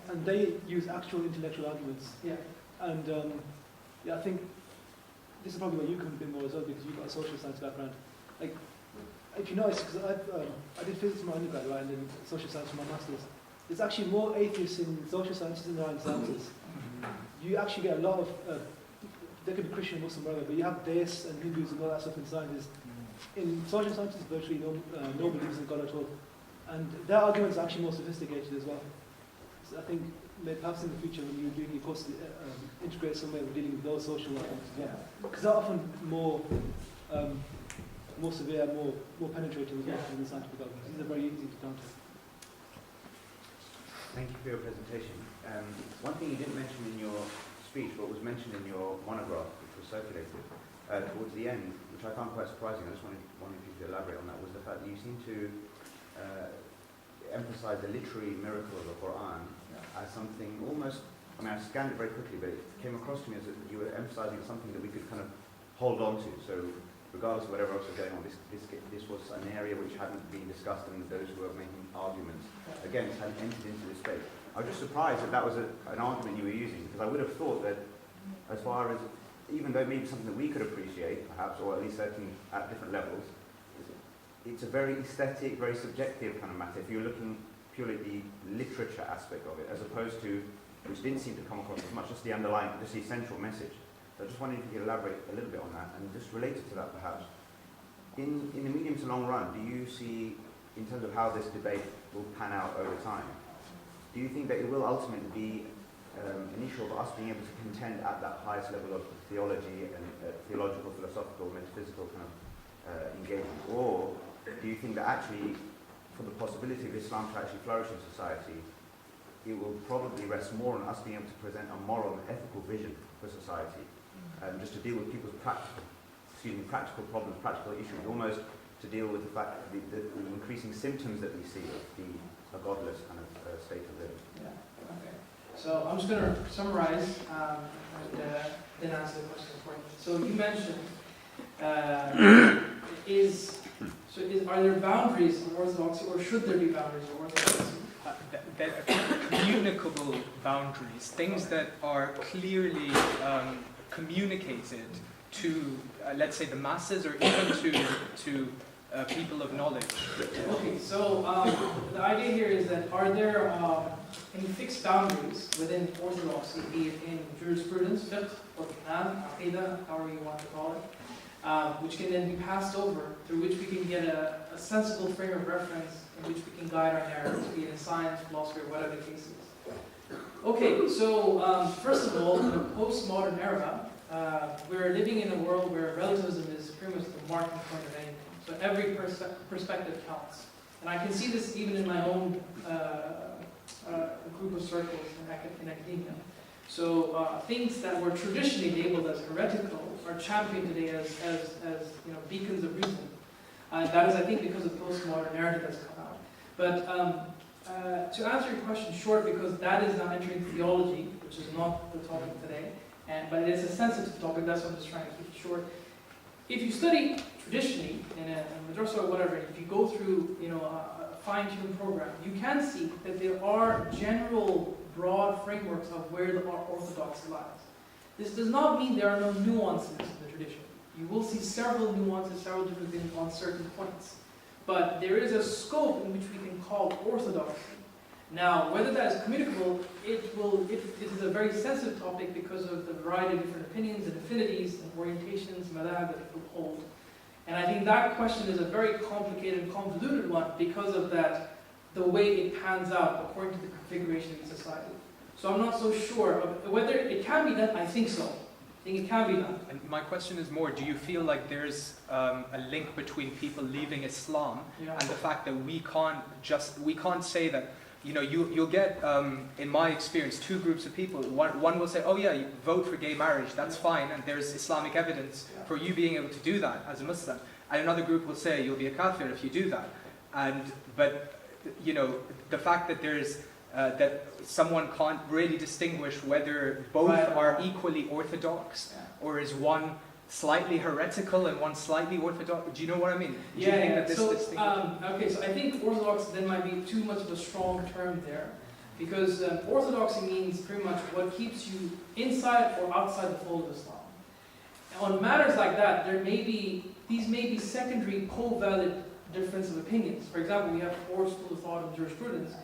Speaker 9: and they use actual intellectual arguments.
Speaker 1: Yeah.
Speaker 9: And I think this is probably where you come a bit more as well because you've got a social science background. Like, if you notice, because I did physics for my undergrad, right, and then social science for my master's. There's actually more atheists in social sciences than there are in sciences. You actually get a lot of, they could be Christian, Muslim, whatever, but you have deists and Hindus and all that stuff in sciences. In social sciences, virtually no beliefs in God at all. And their arguments are actually more sophisticated as well. So I think perhaps in the future when you're doing your course, integrate some way of dealing with those social arguments as well. Because they're often more severe, more penetrating as well than the scientific arguments. These are very easy to counter.
Speaker 10: Thank you for your presentation. One thing you didn't mention in your speech, but was mentioned in your monograph, which was circulated towards the end, which I found quite surprising, I just wanted you to elaborate on that, was the fact that you seem to emphasize the literary miracle of the Quran as something almost, I scanned it very quickly, but it came across to me as that you were emphasizing something that we could kind of hold on to. So regardless of whatever else was going on, this was an area which hadn't been discussed, and those who were making arguments against hadn't entered into this space. I was just surprised that was an argument you were using, because I would have thought that as far as, even though it may be something that we could appreciate, perhaps, or at least certainly at different levels, it's a very aesthetic, very subjective kind of matter. If you're looking purely at the literature aspect of it, as opposed to, which didn't seem to come across as much, just the underlying, just the essential message. So I just wondering if you could elaborate a little bit on that, and just related to that perhaps, in the medium to long run, do you see, in terms of how this debate will pan out over time, do you think that it will ultimately be an issue of us being able to contend at that highest level of theology and theological, philosophical, metaphysical kind of engagement? Or do you think that actually, for the possibility of Islam to actually flourish in society, it will probably rest more on us being able to present a moral and ethical vision for society, just to deal with people's practical problems, practical issues, almost to deal with the fact that the increasing symptoms that we see of a godless kind of state of living?
Speaker 1: Yeah. Okay. So I'm just going to summarize and then answer the question for you. So you mentioned, are there boundaries of orthodoxy, or should there be boundaries of orthodoxy?
Speaker 8: Communicable boundaries, things that are clearly communicated to, let's say, the masses, or even to people of knowledge.
Speaker 1: Okay, so the idea here is that are there any fixed boundaries within orthodoxy, be it in jurisprudence, fiqh, or Quran, aqidah, however you want to call it, which can then be passed over, through which we can get a sensible frame of reference in which we can guide our narratives, be it in science, philosophy, or whatever the case is. Okay, so first of all, in a postmodern era, we're living in a world where relativism is pretty much the marking point of anything. So every perspective counts. And I can see this even in my own group of circles in academia. So things that were traditionally labeled as heretical are championed today as beacons of reason. That is, I think, because of the postmodern narrative that's come out. But to answer your question short, because that is not entering theology, which is not the topic today, but it is a sensitive topic, that's why I'm just trying to keep it short. If you study traditionally in a madrasa or whatever, if you go through a fine-tuned program, you can see that there are general broad frameworks of where the orthodoxy lies. This does not mean there are no nuances in the tradition. You will see several nuances, several different things on certain points. But there is a scope in which we can call orthodoxy. Now, whether that is communicable, it is a very sensitive topic because of the variety of different opinions and affinities and orientations, madhab that people hold. And I think that question is a very complicated and convoluted one because of that, the way it pans out according to the configuration of the society. So I'm not so sure of whether it can be done. I think so. I think it can be done.
Speaker 8: And my question is more, do you feel like there's a link between people leaving Islam and the fact that we can't say that, you'll get, in my experience, two groups of people. One will say, oh yeah, you vote for gay marriage, that's fine, and there's Islamic evidence for you being able to do that as a Muslim. And another group will say, you'll be a kafir if you do that. But the fact that there's that someone can't really distinguish whether both are equally orthodox, or is one slightly heretical and one slightly orthodox. Do you know what I mean? Do you think that this
Speaker 1: okay, so I think orthodox then might be too much of a strong term there, because orthodoxy means pretty much what keeps you inside or outside the fold of Islam. On matters like that, these may be secondary co-valid difference of opinions. For example, we have 4 schools of thought in jurisprudence.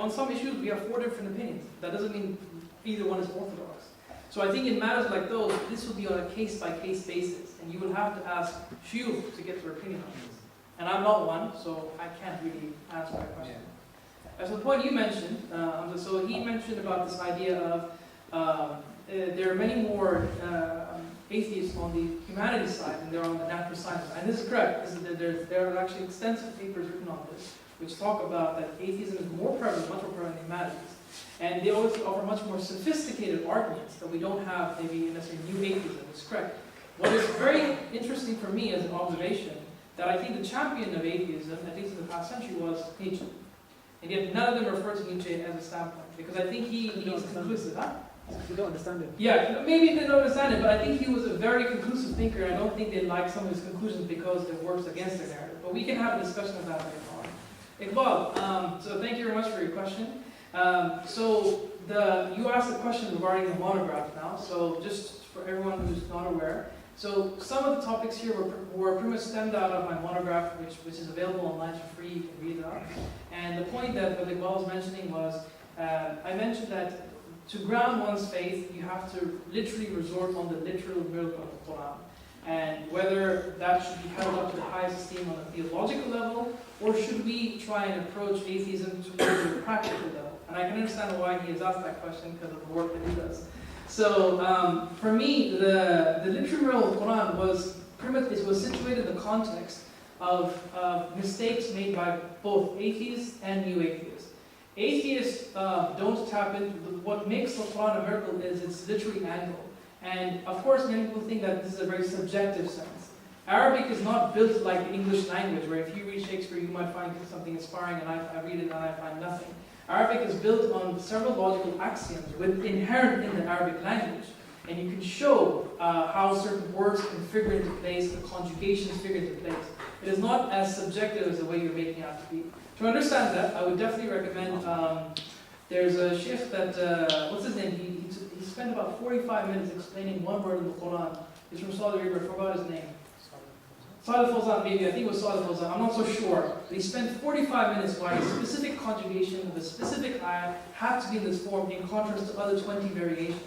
Speaker 1: On some issues, we have 4 different opinions. That doesn't mean either one is orthodox. So I think in matters like those, this will be on a case-by-case basis, and you will have to ask shuyukh to get their opinion on this. And I'm not one, so I can't really answer that question. As the point you mentioned, so he mentioned about this idea of there are many more atheists on the humanities side than there are on the natural sciences. And this is correct. There are actually extensive papers written on this, which talk about that atheism is more prevalent, much more prevalent in humanities. And they always offer much more sophisticated arguments that we don't have maybe in necessarily new atheism. It's correct. What is very interesting for me as an observation, that I think the champion of atheism, at least in the past century, was Nietzsche. And yet none of them refer to Nietzsche as a standpoint, because I think he is conclusive. Huh?
Speaker 9: You don't understand it.
Speaker 1: Yeah, maybe they don't understand it, but I think he was a very conclusive thinker. I don't think they like some of his conclusions because it works against their narrative. But we can have a discussion of that later on. Iqbal, so thank you very much for your question. You asked a question regarding the monograph now, so just for everyone who's not aware. So some of the topics here were pretty much stemmed out of my monograph, which is available online for free, you can read it out. And the point that Iqbal was mentioning was, I mentioned that to ground one's faith, you have to literally resort on the literal miracle of the Quran. And whether that should be held up to the highest esteem on a theological level, or should we try and approach atheism to a practical level? And I can understand why he has asked that question because of the work that he does. So for me, the literal miracle of the Quran was situated in the context of mistakes made by both atheists and new atheists. Atheists don't tap into what makes the Quran a miracle is its literary angle. And of course, many people think that this is a very subjective sense. Arabic is not built like the English language, where if you read Shakespeare, you might find something inspiring, and I read it and I find nothing. Arabic is built on several logical axioms inherent in the Arabic language. And you can show how certain words can figure into place, the conjugations figure into place. It is not as subjective as the way you're making it out to be. To understand that, I would definitely recommend, there's a Shaykh that, what's his name? He spent about 45 minutes explaining one word in the Quran. He's from Saudi Arabia, I forgot his name. Salih Fawzan, maybe, I think it was Salih Fawzan, I'm not so sure. But he spent 45 minutes why a specific conjugation of a specific ayah had to be in this form in contrast to other 20 variations.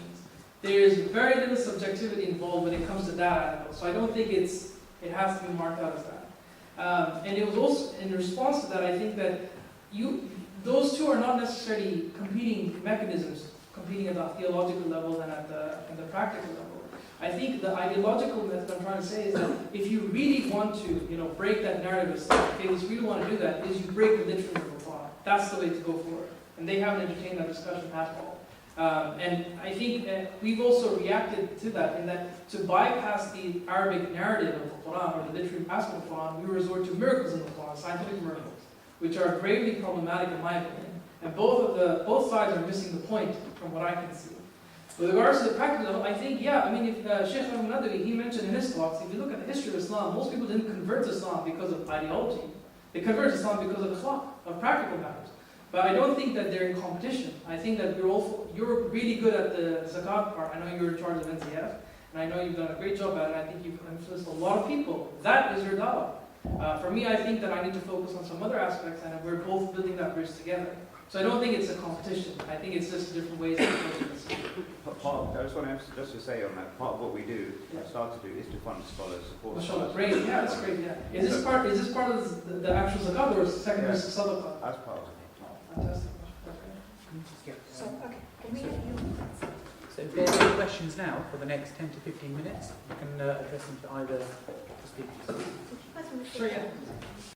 Speaker 1: There is very little subjectivity involved when it comes to that angle, so I don't think it has to be marked out as that. And it was also, in response to that, I think that those two are not necessarily competing mechanisms, competing at the theological level and at the practical level. I think the ideological method I'm trying to say is that if you really want to, break that narrative, if you really want to do that, is you break the literal of the Quran. That's the way to go forward. And they haven't entertained that discussion at all. And I think we've also reacted to that in that to bypass the Arabic narrative of the Quran or the literary aspect of the Quran, we resort to miracles in the Quran, scientific miracles, which are gravely problematic in my opinion. And both sides are missing the point from what I can see. With regards to the practical level, I think, if Shaykh Hamid, he mentioned in his talks, if you look at the history of Islam, most people didn't convert to Islam because of ideology. They converted to Islam because of akhlaq, of practical matters. But I don't think that they're in competition. I think that you're really good at the zakat part. I know you're in charge of NZF, and I know you've done a great job at it. I think you've influenced a lot of people. That is your dawah. For me, I think that I need to focus on some other aspects, and we're both building that bridge together. So I don't think it's a competition. I think it's just different ways of approaching this.
Speaker 10: I just want to say on that, part of what we do, start to do, is to fund scholars, support scholars.
Speaker 1: Great, yeah, that's great, yeah. Is this part of the actual zakat or secondary sadaqah?
Speaker 10: As part of it.
Speaker 1: Fantastic.
Speaker 4: So, okay, can we get you?
Speaker 11: So if there are any questions now for the next 10 to 15 minutes, you can address them to either speakers.
Speaker 1: Sure, yeah.